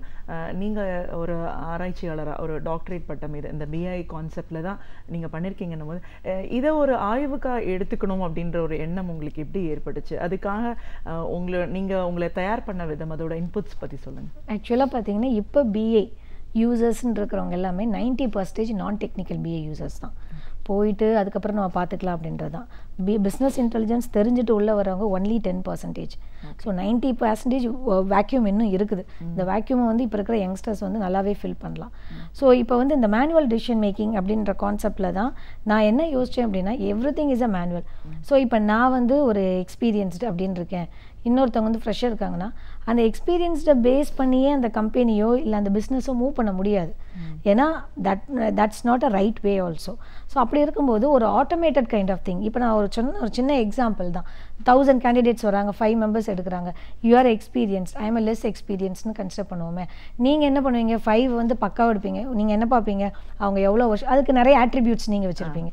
நீங்கள் ஒரு ஆராய்ச்சியாளராக ஒரு டாக்டரேட் பட்டம் இந்த BI கான்செப்டில் தான் நீங்கள் பண்ணியிருக்கீங்கன்னும் போது இதை ஒரு ஆய்வுக்காக எடுத்துக்கணும் அப்படின்ற ஒரு எண்ணம் உங்களுக்கு எப்படி ஏற்பட்டுச்சு? அதுக்காக நீங்கள் உங்களை தயார் பண்ண விதம், அதோட இன்புட்ஸ் பற்றி சொல்லுங்கள். ஆக்சுவலாக பார்த்தீங்கன்னா இப்போ BI யூசர்ஸ்ன்னு இருக்கிறவங்க எல்லாமே 90% நான் டெக்னிக்கல் BI யூசர்ஸ் தான். போயிட்டு அதுக்கப்புறம் நம்ம பார்த்துக்கலாம் அப்படின்றது தான். பிஸ்னஸ் இன்டெலிஜென்ஸ் தெரிஞ்சுட்டு உள்ள வரவங்க ஒன்லி 10%. ஸோ 90% வேக்யூம் இன்னும் இருக்குது. இந்த வேக்யூமை வந்து இப்போ இருக்கிற யங்ஸ்டர்ஸ் வந்து நல்லாவே ஃபில் பண்ணலாம். ஸோ இப்போ வந்து இந்த மேனுவல் டிசிஷன் மேக்கிங் அப்படின்ற கான்செப்டில் தான் நான் என்ன யோசித்தேன் அப்படின்னா everything is a manual. So இப்போ நான் வந்து ஒரு எக்ஸ்பீரியன்ஸ்டு அப்படின்னு இருக்கேன், இன்னொருத்தவங்க வந்து ஃப்ரெஷ்ஷாக இருக்காங்கன்னா அந்த எக்ஸ்பீரியன்ஸ்டை பேஸ் பண்ணியே அந்த கம்பெனியோ இல்லை அந்த பிஸ்னஸோ மூவ் பண்ண முடியாது. ஏன்னா that's not a right way also. So அப்படி இருக்கும்போது ஒரு ஆட்டோமேட்டட் கைண்ட் ஆஃப் திங். இப்போ நான் ஒரு சின்ன எக்ஸாம்பிள் தான். 1000 கேண்டிடேட்ஸ் வராங்க, 5 மெம்பர்ஸ் எடுக்கிறாங்க. You are experience, I am less எக்ஸ்பீரியன்ஸ்னு கன்சிடர் பண்ணுவோமே. நீங்கள் என்ன பண்ணுவீங்க? 5 வந்து பக்காவாக எடுப்பீங்க. நீங்கள் என்ன பார்ப்பீங்க? அவங்க எவ்வளோ வருஷம், அதுக்கு நிறைய ஆட்ரிபியூட்ஸ் நீங்கள் வச்சுருப்பீங்க.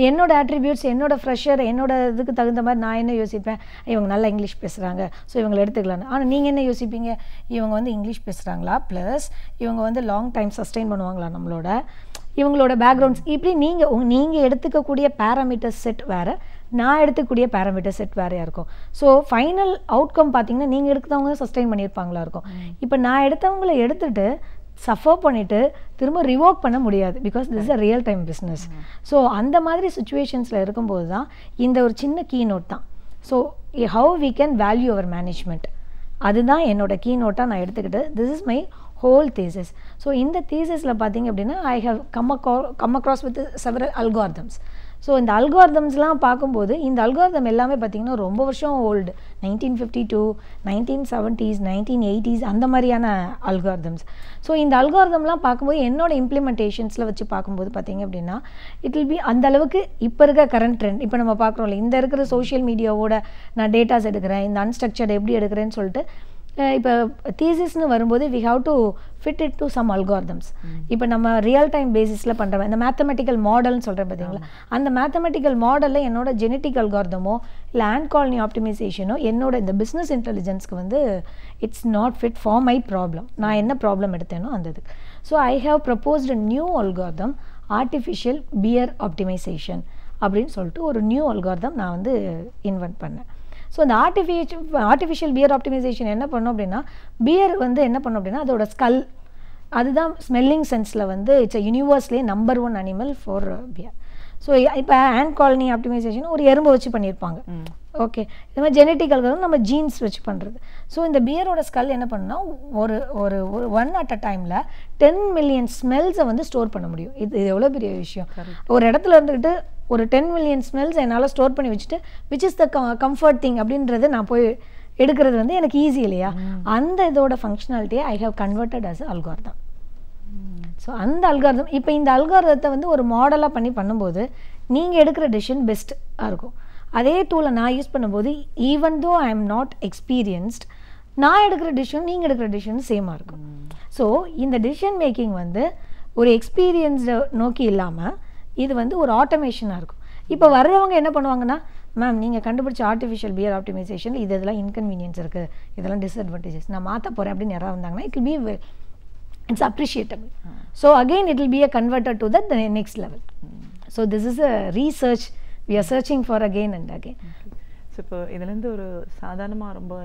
என்னோட ஆட்ரிபியூட்ஸ், என்னோட ஃப்ரெஷர், என்னோட இதுக்கு தகுந்த மாதிரி நான் என்ன யோசிப்பேன், இவங்க நல்லா இங்கிலீஷ் பேசுகிறாங்க ஸோ இவங்களை எடுத்துக்கலான்னு. ஆனால் நீங்கள் என்ன யோசிப்பீங்க? இவங்க வந்து இங்கிலீஷ் பேசுகிறாங்களா, ப்ளஸ் இவங்க வந்து லாங் டைம் சஸ்டெயின் பண்ணுவாங்களா நம்மளோட, இவங்களோட பேக்ரவுண்ட்ஸ், இப்படி நீங்கள் எடுத்துக்கக்கூடிய பேராமீட்டர் செட் வேறு, நான் எடுத்துக்கூடிய பேராமீட்டர் செட் வேறையாக இருக்கும். ஸோ ஃபைனல் அவுட்கம் பார்த்தீங்கன்னா நீங்கள் எடுத்தவங்க சஸ்டெயின் பண்ணியிருப்பாங்களா இருக்கும். இப்போ நான் எடுத்தவங்களை எடுத்துகிட்டு சஃபர் பண்ணிவிட்டு திரும்ப ரிவோக் பண்ண முடியாது. Because this is a real time business. So அந்த மாதிரி சுச்சுவேஷன்ஸில் இருக்கும்போது தான் இந்த ஒரு சின்ன கீ நோட் தான். So how we can value our management, அதுதான் என்னோட கீ நோட்டாக நான் எடுத்துக்கிட்டு this is my whole thesis. So இந்த thesis-ல பார்த்தீங்க அப்படின்னா I have come across with several algorithms. So இந்த அல்காரிதம்ஸ்லாம் பார்க்கும்போது இந்த அல்காரிதம் எல்லாமே பார்த்திங்கன்னா ரொம்ப வருஷம் ஓல்டு, 1952, 1970s, 1980s அந்த மாதிரியான அல்காரிதம்ஸ். ஸோ இந்த அல்காரிதம்லாம் பார்க்கும்போது என்னோட இம்ப்ளிமெண்டேஷன்ஸில் வச்சு பார்க்கும்போது பார்த்திங்க அப்படின்னா இட் வில் பி அந்த அளவுக்கு இப்போ இருக்க கரண்ட் ட்ரெண்ட். இப்போ நம்ம பார்க்குறோம்ல, இந்த இருக்கிற சோஷியல் மீடியாவோட நான் டேட்டாஸ் எடுக்கிறேன், இந்த அன்ஸ்ட்ரக்சர்ட் எப்படி எடுக்கிறேன்னு சொல்லிட்டு இப்போ தீசிஸ்னு வரும்போது we have to fit it to some algorithms. இப்போ நம்ம ரியல் டைம் பேசிஸில் பண்ணுறோம், இந்த மேத்தமெட்டிக்கல் மாடல்னு சொல்கிறேன் பார்த்தீங்களா, அந்த மேத்தமெட்டிக்கல் மாடலில் என்னோட ஜெனட்டிக் அல்காரிதமோ இல்லை ஆண்ட் காலனி ஆப்டிமைசேஷனோ என்னோட இந்த பிஸ்னஸ் இன்டெலிஜென்ஸ்க்கு வந்து it's not fit for my problem. நான் என்ன ப்ராப்ளம் எடுத்தேனோ அந்த இதுக்கு. So I have proposed a new algorithm, artificial bear optimization அப்படின்னு சொல்லிட்டு ஒரு நியூ அல்காரிதம் நான் வந்து இன்வென்ட் பண்ணேன். ஸோ இந்த ஆர்டிஃபிஷியல் பியர் ஆப்டிமைசேஷன் என்ன பண்ணோம் அப்படின்னா, பியர் வந்து என்ன பண்ணோம் அப்படின்னா அதோட ஸ்கல், அதுதான் ஸ்மெல்லிங் சென்ஸில் வந்து இட்ஸ் அ யூனிவர்ஸ்லேயே number 1 animal for fear. So இப்போ ஆண்ட் காலனி ஆப்டிமைசேஷன் ஒரு எறும்பை வச்சு பண்ணியிருப்பாங்க. ஓகே, இது மாதிரி ஜெனட்டிக் அல்காரிதம் நம்ம ஜீன்ஸ் வச்சு பண்ணுறது. ஸோ இந்த பியரோட ஸ்கல் என்ன பண்ணால் ஒரு 1 at a டைமில் 10 million ஸ்மெல்ஸை வந்து ஸ்டோர் பண்ண முடியும். இது எவ்வளோ பெரிய விஷயம். ஒரு இடத்துல இருந்துக்கிட்டு ஒரு 10 million ஸ்மெல்ஸ் என்னால் ஸ்டோர் பண்ணி வச்சுட்டு which is the comfort thing அப்படின்றத நான் போய் எடுக்கிறது வந்து எனக்கு ஈஸி இல்லையா? அந்த இதோட ஃபங்க்ஷனாலிட்டியை I have converted as algorithm. So அந்த அல்காரிதம் இப்போ இந்த அல்காரிதத்தை வந்து ஒரு மாடலாக பண்ணும்போது நீங்கள் எடுக்கிற டெசிஷன் பெஸ்ட்டாக இருக்கும். அதே டூலை நான் யூஸ் பண்ணும்போது even though I am not experienced, நான் எடுக்கிற டிசிஷன் நீங்கள் எடுக்கிற டிசிஷன் சேமாக இருக்கும். ஸோ இந்த டிசிஷன் மேக்கிங் வந்து ஒரு எக்ஸ்பீரியன்ஸை நோக்கி இல்லாமல் இது வந்து ஒரு ஆட்டோமேஷனாக இருக்கும். இப்போ வர்றவங்க என்ன பண்ணுவாங்கன்னா, மேம் நீங்கள் கண்டுபிடிச்ச ஆர்டிஃபிஷியல் பியர் ஆப்டிமைசேஷன் இதெல்லாம் இன்கன்வீனியன்ஸ் இருக்குது, இதெல்லாம் டிஸ்அட்வான்டேஜஸ், நான் மாற்ற போகிறேன் அப்படின்னு யாராவது வந்தாங்கன்னா it will B it's appreciable. So again it will be a converter to the next level. So this is a research we are searching for again and again. So இப்போ இதுலேருந்து ஒரு சாதாரணமாக ரொம்ப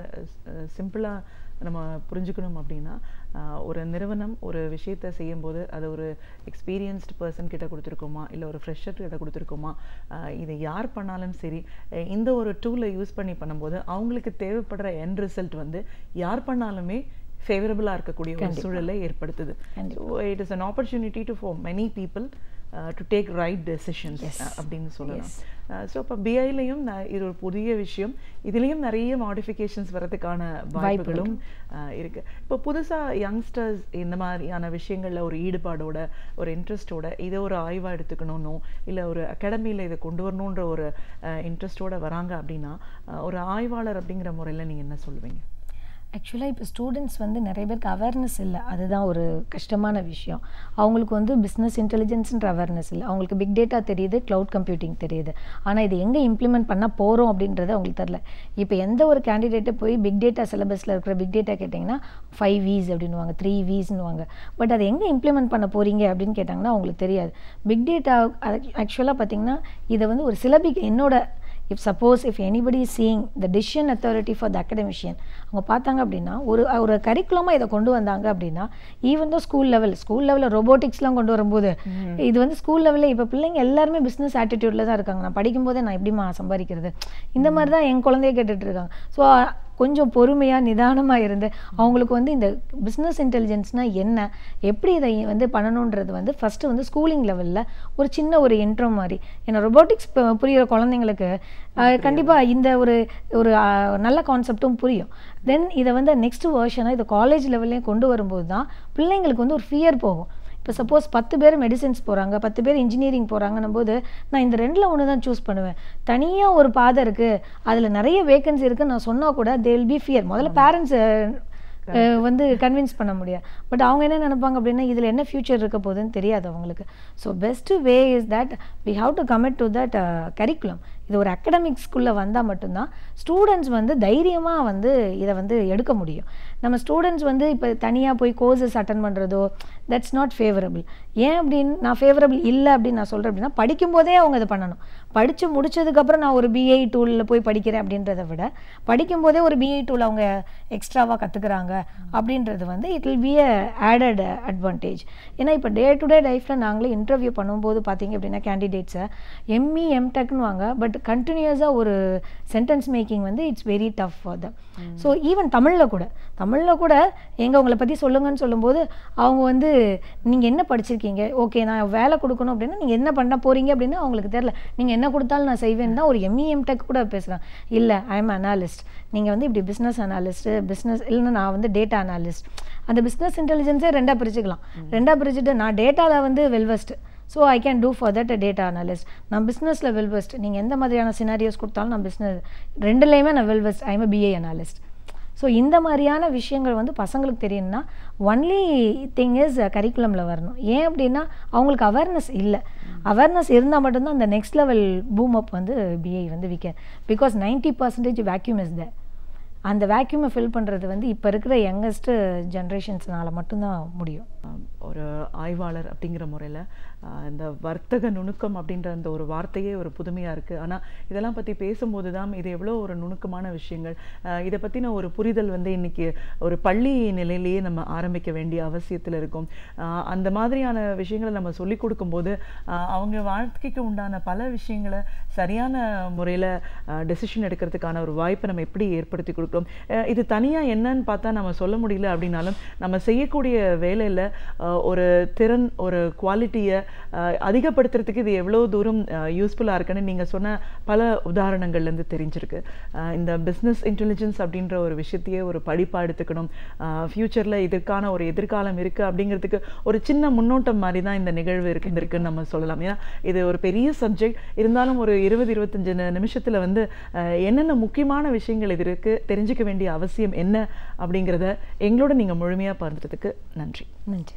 சிம்பிளாக நம்ம புரிஞ்சுக்கணும் அப்படின்னா, ஒரு நிறுவனம் ஒரு விஷயத்தை செய்யும்போது அது ஒரு எக்ஸ்பீரியன்ஸ்டு பர்சன் கிட்ட கொடுத்துருக்கோமா இல்லை ஒரு ஃப்ரெஷர் கிட்ட கொடுத்துருக்கோமா, இதை யார் பண்ணாலும் சரி இந்த ஒரு டூலை யூஸ் பண்ணி பண்ணும்போது அவங்களுக்கு தேவைப்படுற எண்ட் ரிசல்ட் வந்து யார் பண்ணாலுமே ஃபேவரபுளாக இருக்கக்கூடிய ஒரு சூழலை ஏற்படுத்துது. So it is an opportunity to for many people to take right decisions அப்படின்னு சொல்லலாம். ஸோ இப்போ பிஐலையும் இது ஒரு புதிய விஷயம், இதுலேயும் நிறைய மாடிஃபிகேஷன்ஸ் வரதுக்கான வாய்ப்புகளும் இருக்குது. இப்போ புதுசாக யங்ஸ்டர்ஸ் இந்த மாதிரியான விஷயங்களில் ஒரு ஈடுபாடோட ஒரு இன்ட்ரெஸ்டோட இதை ஒரு ஆய்வாக எடுத்துக்கணும்னோ இல்லை ஒரு அகாடமியில் இதை கொண்டு வரணுன்ற ஒரு இன்ட்ரெஸ்டோடு வராங்க அப்படின்னா ஒரு ஆய்வாளர் அப்படிங்கிற முறையில் நீங்கள் என்ன சொல்லுவீங்க? ஆக்சுவலாக இப்போ ஸ்டூடெண்ட்ஸ் வந்து நிறைய பேருக்கு அவேர்னஸ் இல்லை, அதுதான் ஒரு கஷ்டமான விஷயம். அவங்களுக்கு வந்து பிஸ்னஸ் இன்டெலிஜென்ஸ்ன்ற அவேர்னஸ் இல்லை. அவங்களுக்கு பிக் டேட்டா தெரியுது, க்ளவுட் கம்ப்யூட்டிங் தெரியுது, ஆனால் இது எங்கே இம்ப்ளிமெண்ட் பண்ண போகிறோம் அப்படின்றது அவங்களுக்கு தெரில. இப்போ எந்த ஒரு கேண்டிடேட்டை போய் பிக் டேட்டா சிலபஸில் இருக்கிற பிக் டேட்டா கேட்டிங்கன்னா 5 V's அப்படின்னுவாங்க, 3 V'ஸ்னுவாங்க. பட் அதை எங்கே இம்ப்ளிமெண்ட் பண்ண போகிறீங்க அப்படின்னு கேட்டாங்கன்னா அவங்களுக்கு தெரியாது. பிக் டேட்டா ஆக்சுவலாக பார்த்திங்கன்னா இதை வந்து ஒரு சிலபிக் என்னோட if anybody is seeing the decision authority for the academician, அவங்க பார்த்தாங்க அப்படின்னா ஒரு கரிக்குலமாக இதை கொண்டு வந்தாங்க அப்படின்னா ஈவன் தான் ஸ்கூல் லெவலில் ரோபோட்டிக்ஸ்லாம் கொண்டு வரும்போது இது வந்து ஸ்கூல் லெவலில் இப்போ பிள்ளைங்க எல்லாருமே பிஸ்னஸ் ஆட்டிடியூடில் தான் இருக்காங்க. நான் படிக்கும்போதே நான் எப்படிமா சம்பாதிக்கிறது இந்த மாதிரி தான் என் குழந்தைய கேட்டுட்டு இருக்காங்க. ஸோ கொஞ்சம் பொறுமையாக நிதானமாக இருந்து அவங்களுக்கு வந்து இந்த பிஸ்னஸ் இன்டெலிஜென்ஸ்னால் என்ன, எப்படி இதை வந்து பண்ணணுன்றது வந்து ஃபஸ்ட்டு வந்து ஸ்கூலிங் லெவலில் ஒரு சின்ன ஒரு இன்ட்ரோ மாதிரி. ஏன்னா ரொபோட்டிக்ஸ் புரிகிற குழந்தைங்களுக்கு கண்டிப்பாக இந்த ஒரு நல்ல கான்செப்டும் புரியும். தென் இதை வந்து நெக்ஸ்ட் வேர்ஷனாக இதை காலேஜ் லெவல்லையும் கொண்டு வரும்போது தான் பிள்ளைங்களுக்கு வந்து ஒரு ஃபியர் போகும். இப்போ சப்போஸ் 10 பேர் மெடிசின்ஸ் போகிறாங்க, 10 பேர் இன்ஜினியரிங் போகிறாங்கன்னும் போது நான் இந்த 2ல் ஒன்று தான் சூஸ் பண்ணுவேன். தனியாக ஒரு பாதை இருக்குது, அதில் நிறைய வேகன்சி இருக்குன்னு நான் சொன்னால் கூட தே வில் பி ஃபியர். முதல்ல பேரண்ட்ஸ் வந்து கன்வின்ஸ் பண்ண முடியாது. பட் அவங்க என்ன நினைப்பாங்க அப்படின்னா இதில் என்ன ஃபியூச்சர் இருக்க போகுதுன்னு தெரியாது அவங்களுக்கு. So best way is that we have to commit to that curriculum. இது ஒரு அகடமிக் ஸ்கூலில் வந்தால் மட்டும்தான் ஸ்டூடெண்ட்ஸ் வந்து தைரியமாக வந்து இதை வந்து எடுக்க முடியும். நம்ம ஸ்டூடெண்ட்ஸ் வந்து இப்போ தனியாக போய் கோர்சஸ் அட்டன் பண்ணுறதோ தட்ஸ் நாட் ஃபேவரபிள். ஏன் அப்படின்னு நான் ஃபேவரபிள் இல்லை அப்படின்னு நான் சொல்கிறேன் அப்படின்னா படிக்கும்போதே அவங்க இதை பண்ணணும். படித்து முடிச்சதுக்கப்புறம் நான் ஒரு பிஐ டூலில் போய் படிக்கிறேன் அப்படின்றத விட படிக்கும்போதே ஒரு பிஐ டூல் அவங்க எக்ஸ்ட்ராவாக கற்றுக்குறாங்க அப்படின்றது வந்து it will be a added advantage. ஏன்னா இப்போ டே டு டே லைஃப்பில் நாங்களே இன்டர்வியூ பண்ணும்போது பார்த்தீங்க அப்படின்னா கேண்டிடேட்ஸை எம்இ எம்டெக்னு வாங்க, பட் கண்டினியூஸாக ஒரு சென்டென்ஸ் மேக்கிங் வந்து it's very tough for them. So even தமிழில் கூட எங்கே உங்களை பற்றி சொல்லுங்கன்னு சொல்லும்போது அவங்க வந்து நீங்கள் என்ன படிச்சிருக்கீங்க, ஓகே நான் வேலை கொடுக்கணும் அப்படின்னா நீங்கள் என்ன பண்ண போகிறீங்க அப்படின்னு அவங்களுக்கு தெரில. நீங்கள் என்ன கொடுத்தாலும் நான் செய்வேன் தான் ஒரு எம்இ எம்டெக் கூட பேசுகிறேன். இல்லை ஐ எம் அனாலிஸ்ட், நீங்கள் வந்து இப்படி பிஸ்னஸ் அனாலிஸ்ட்டு பிஸ்னஸ் இல்லைன்னா நான் வந்து டேட்டா அனாலிஸ்ட். அந்த பிஸ்னஸ் இன்டெலிஜென்ஸே 2ஆக பிரிச்சுக்கலாம். 2ஆக பிரிச்சுட்டு நான் டேட்டாவில் வந்து well versed, so I can do for that data analyst. நான் பிஸ்னஸில் வெல்வெஸ்ட், நீங்கள் எந்த மாதிரியான சினாரியோஸ் கொடுத்தாலும் நான் பிஸ்னஸ் 2லேயுமே நான் well versed, I am a BA analyst. So இந்த மாதிரியான விஷயங்கள் வந்து பசங்களுக்கு தெரியும்னா ஒன்லி திங் இஸ் கரிக்குலமில் வரணும். ஏன் அப்படின்னா அவங்களுக்கு அவேர்னஸ் இல்லை. அவேர்னஸ் இருந்தால் மட்டும்தான் அந்த நெக்ஸ்ட் லெவல் பூம் அப் வந்து பிஐ வந்து we can, because 90% vacuum is there. அந்த வேக்யூமை ஃபில் பண்ணுறது வந்து இப்போ இருக்கிற யங்கஸ்ட்டு ஜென்ரேஷன்ஸ்னால மட்டும்தான் முடியும். ஒரு ஆய்வாளர் அப்படிங்கிற முறையில் இந்த வர்த்தக நுணுக்கம் அப்படின்ற அந்த ஒரு வார்த்தையே ஒரு புதுமையாக இருக்குது. ஆனால் இதெல்லாம் பற்றி பேசும்போது தான் இது எவ்வளோ ஒரு நுணுக்கமான விஷயங்கள், இதை பற்றின ஒரு புரிதல் வந்து இன்றைக்கி ஒரு பள்ளி நிலையிலேயே நம்ம ஆரம்பிக்க வேண்டிய அவசியத்தில் இருக்கும். அந்த மாதிரியான விஷயங்களை நம்ம சொல்லிக் கொடுக்கும்போது அவங்க வாழ்க்கைக்கு உண்டான பல விஷயங்களை சரியான முறையில் டெசிஷன் எடுக்கிறதுக்கான ஒரு வாய்ப்பை நம்ம எப்படி ஏற்படுத்தி கொடுக்குறோம். இது தனியாக என்னன்னு பார்த்தா நம்ம சொல்ல முடியல அப்படின்னாலும் நம்ம செய்யக்கூடிய வேலையில் ஒரு திறன், ஒரு குவாலிட்டியை அதிகப்படுத்துறதுக்கு இது எவ்வளோ தூரம் யூஸ்ஃபுல்லாக இருக்குன்னு நீங்கள் சொன்ன பல உதாரணங்கள்லேருந்து தெரிஞ்சிருக்கு. இந்த பிஸ்னஸ் இன்டெலிஜென்ஸ் அப்படின்ற ஒரு விஷயத்தையே ஒரு படிப்பாக எடுத்துக்கணும், ஃப்யூச்சரில் இதற்கான ஒரு எதிர்காலம் இருக்குது அப்படிங்கிறதுக்கு ஒரு சின்ன முன்னோட்டம் மாதிரி தான் இந்த நிகழ்வு இருக்குன்னு நம்ம சொல்லலாம். ஏன்னா இது ஒரு பெரிய சப்ஜெக்ட், இருந்தாலும் ஒரு 20-25 நிமிஷத்தில் வந்து என்னென்ன முக்கியமான விஷயங்கள் இது இருக்குது, தெரிஞ்சுக்க வேண்டிய அவசியம் என்ன அப்படிங்கிறத எங்களோட நீங்கள் முழுமையாக பகிர்ந்ததுக்கு நன்றி. நன்றி.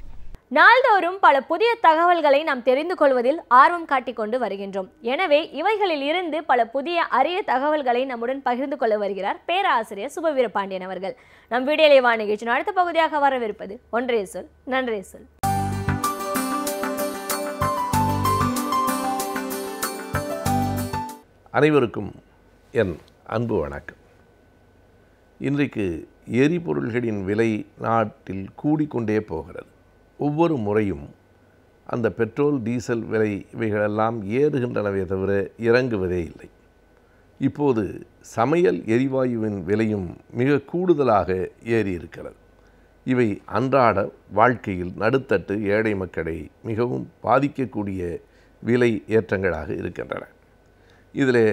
நாள்தோறும் பல புதிய தகவல்களை நாம் தெரிந்து கொள்வதில் ஆர்வம் காட்டிக் கொண்டு வருகின்றோம். எனவே இவைகளில் இருந்து பல புதிய அரிய தகவல்களை நம்முடன் பகிர்ந்து கொள்ள வருகிறார் பேராசிரியர் சுபவீரபாண்டியன் அவர்கள். நம் வீடியோலே வா நிகழ்ச்சியின் அடுத்த பகுதியாக வரவிருப்பது ஒன்றே சொல் நன்றே சொல். அனைவருக்கும் என் அன்பு வணக்கம். இன்றைக்கு எரிபொருள்களின் விலை நாட்டில் கூடிக்கொண்டே போகிறது. ஒவ்வொரு முறையும் அந்த பெட்ரோல், டீசல் விலை இவைகளெல்லாம் ஏறுகின்றனவே தவிர இறங்குவதே இல்லை. இப்போது சமையல் எரிவாயுவின் விலையும் மிக கூடுதலாக ஏறி இருக்கிறது. இவை அன்றாட வாழ்க்கையில் நடுத்தட்டு ஏழை மக்களை மிகவும் பாதிக்கக்கூடிய விலை ஏற்றங்களாக இருக்கின்றன. இதில்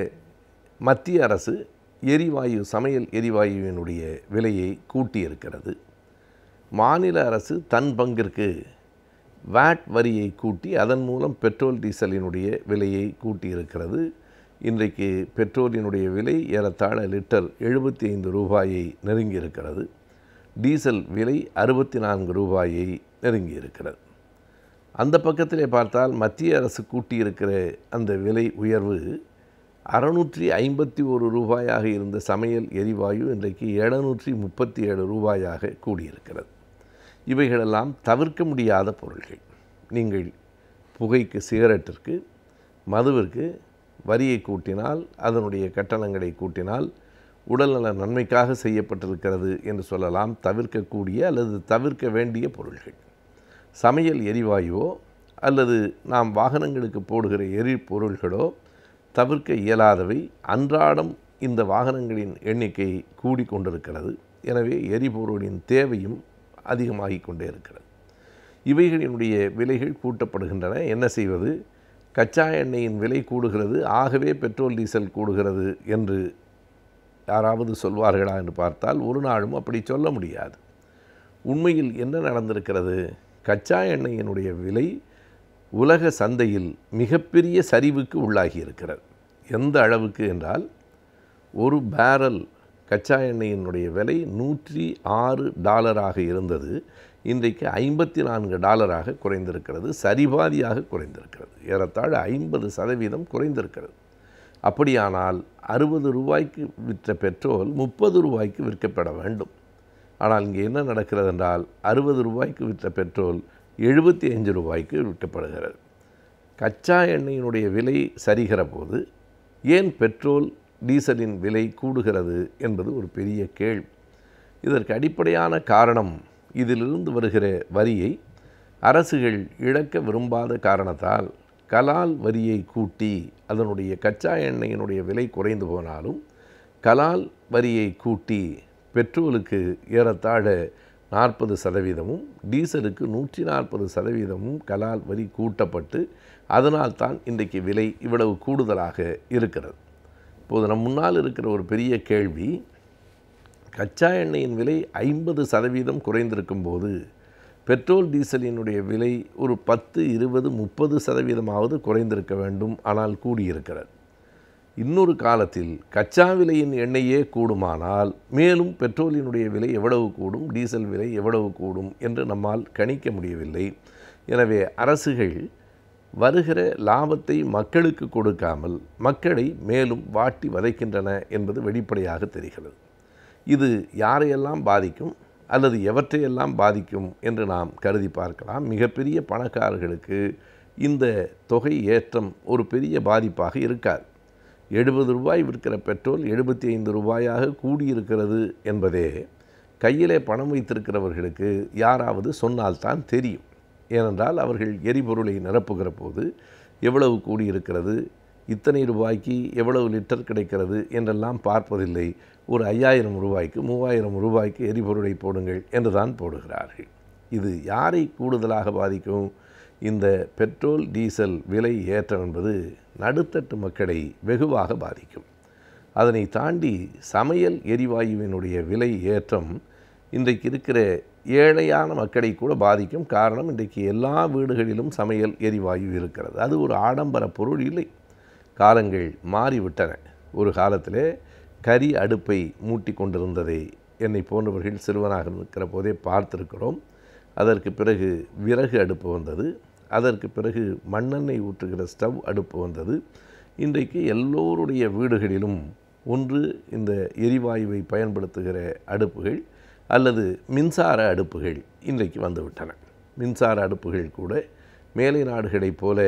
மத்திய அரசு எரிவாயு, சமையல் எரிவாயுவினுடைய விலையை கூட்டியிருக்கிறது. மாநில அரசு தன் பங்கிற்கு வாட் வரியை கூட்டி அதன் மூலம் பெட்ரோல், டீசலினுடைய விலையை கூட்டியிருக்கிறது. இன்றைக்கு பெட்ரோலினுடைய விலை ஏறத்தாழ லிட்டர் 75 ரூபாயை நெருங்கியிருக்கிறது. டீசல் விலை 64 ரூபாயை நெருங்கியிருக்கிறது. அந்த பக்கத்திலே பார்த்தால் மத்திய அரசு கூட்டியிருக்கிற அந்த விலை உயர்வு 651 ரூபாயாக இருந்த சமையல் எரிவாயு இன்றைக்கு 737 ரூபாயாக கூடியிருக்கிறது. இவைகளெல்லாம் தவிர்க்க முடியாத பொருள்கள். நீங்கள் புகைக்கு, சிகரெட்டிற்கு, மதுவிற்கு வரியை கூட்டினால், அதனுடைய கட்டணங்களை கூட்டினால் உடல்நல நன்மைக்காக செய்யப்பட்டிருக்கிறது என்று சொல்லலாம். தவிர்க்கக்கூடிய அல்லது தவிர்க்க வேண்டிய பொருள்கள். சமையல் எரிவாயுவோ அல்லது நாம் வாகனங்களுக்கு போடுகிற எரிபொருள்களோ தவிர்க்க இயலாதவை. அன்றாடம் இந்த வாகனங்களின் எண்ணிக்கை கூடிக்கொண்டிருக்கிறது. எனவே எரிபொருளின் தேவையும் அதிகமாகிக் கொண்டே இருக்கிறது. இவைகளினுடைய விலைகள் கூட்டப்படுகின்றன. என்ன செய்வது? கச்சா எண்ணெயின் விலை கூடுகிறது, ஆகவே பெட்ரோல், டீசல் கூடுகிறது என்று யாராவது சொல்வார்களா என்று பார்த்தால் ஒரு நாளும் அப்படி சொல்ல முடியாது. உண்மையில் என்ன நடந்திருக்கிறது? கச்சா எண்ணெயினுடைய விலை உலக சந்தையில் மிகப்பெரிய சரிவுக்கு உள்ளாகி இருக்கிறது. எந்த அளவுக்கு என்றால், ஒரு பேரல் கச்சா எண்ணெயினுடைய விலை $106 இருந்தது. இன்றைக்கு $54 குறைந்திருக்கிறது. சரிபாதியாக குறைந்திருக்கிறது. ஏறத்தாழ 50% குறைந்திருக்கிறது. அப்படியானால் 60 ரூபாய்க்கு விற்ற பெட்ரோல் 30 ரூபாய்க்கு விற்கப்பட வேண்டும். ஆனால் இங்கே என்ன நடக்கிறது என்றால், 60 ரூபாய்க்கு விற்ற பெட்ரோல் 75 ரூபாய்க்கு விற்கப்படுகிறது. கச்சா எண்ணெயினுடைய விலை சரிகிற போது ஏன் பெட்ரோல், டீசலின் விலை கூடுகிறது என்பது ஒரு பெரிய கேள்வி. இதற்கு அடிப்படையான காரணம், இதிலிருந்து வருகிற வரியை அரசுகள் இழக்க விரும்பாத காரணத்தால் கலால் வரியை கூட்டி, அதனுடைய கச்சா எண்ணெயினுடைய விலை குறைந்து போனாலும் கலால் வரியை கூட்டி பெட்ரோலுக்கு ஏறத்தாழ 40%, டீசலுக்கு 140% கலால் வரி கூட்டப்பட்டு அதனால்தான் இன்றைக்கு விலை இவ்வளவு கூடுதலாக இருக்கிறது. இப்போது நம் முன்னால் இருக்கிற ஒரு பெரிய கேள்வி, கச்சா எண்ணெயின் விலை 50% குறைந்திருக்கும் போது பெட்ரோல், டீசலினுடைய விலை ஒரு 10, 20, 30% குறைந்திருக்க வேண்டும். ஆனால் கூடியிருக்கிறது. இன்னொரு காலத்தில் கச்சா விலையின் எண்ணெயே கூடுமானால் மேலும் பெட்ரோலினுடைய விலை எவ்வளவு கூடும், டீசல் விலை எவ்வளவு கூடும் என்று நம்மால் கணிக்க முடியவில்லை. எனவே அரசுகள் வருகிற லாபத்தை மக்களுக்கு கொடுக்காமல் மக்களை மேலும் வாட்டி வதைக்கின்றன என்பது வெளிப்படையாக தெரிகிறது. இது யாரையெல்லாம் பாதிக்கும் அல்லது எவற்றையெல்லாம் பாதிக்கும் என்று நாம் கருதி பார்க்கலாம். மிகப்பெரிய பணக்காரர்களுக்கு இந்த தொகை ஏற்றம் ஒரு பெரிய பாதிப்பாக இருக்காது. 70 ரூபாய் விற்கிற பெட்ரோல் 75 ரூபாயாக கூடியிருக்கிறது என்பதே கையிலே பணம் வைத்திருக்கிறவர்களுக்கு யாராவது சொன்னால்தான் தெரியும். ஏனென்றால் அவர்கள் எரிபொருளை நிரப்புகிற போது எவ்வளவு கூடியிருக்கிறது, இத்தனை ரூபாய்க்கு எவ்வளவு லிட்டர் கிடைக்கிறது என்றெல்லாம் பார்ப்பதில்லை. ஒரு 5000 ரூபாய்க்கு 3000 ரூபாய்க்கு எரிபொருளை போடுங்கள் என்று தான் போடுகிறார்கள். இது யாரை கூடுதலாக பாதிக்கும்? இந்த பெட்ரோல் டீசல் விலை ஏற்றம் என்பது நடுத்தட்டு மக்களை வெகுவாக பாதிக்கும். அதனை தாண்டி சமையல் எரிவாயுவினுடைய விலை ஏற்றம் இன்றைக்கு இருக்கிற ஏழையான மக்களை கூட பாதிக்கும். காரணம், இன்றைக்கு எல்லா வீடுகளிலும் சமையல் எரிவாயு இருக்கிறது. அது ஒரு ஆடம்பர பொருள் இல்லை. காலங்கள் மாறிவிட்டன. ஒரு காலத்தில் கரி அடுப்பை மூட்டி கொண்டிருந்ததை என்னை போன்றவர்கள் சிறுவனாக இருக்கிற போதே பார்த்திருக்கிறோம். அதற்கு பிறகு விறகு அடுப்பு வந்தது. அதற்கு பிறகு மண்ணெண்ணெய் ஊற்றுகிற ஸ்டவ் அடுப்பு வந்தது. இன்றைக்கு எல்லோருடைய வீடுகளிலும் ஒன்று இந்த எரிவாயுவை பயன்படுத்துகிற அடுப்புகள் அல்லது மின்சார அடுப்புகள் இன்றைக்கு வந்துவிட்டன. மின்சார அடுப்புகள் கூட மேலை நாடுகளைப் போல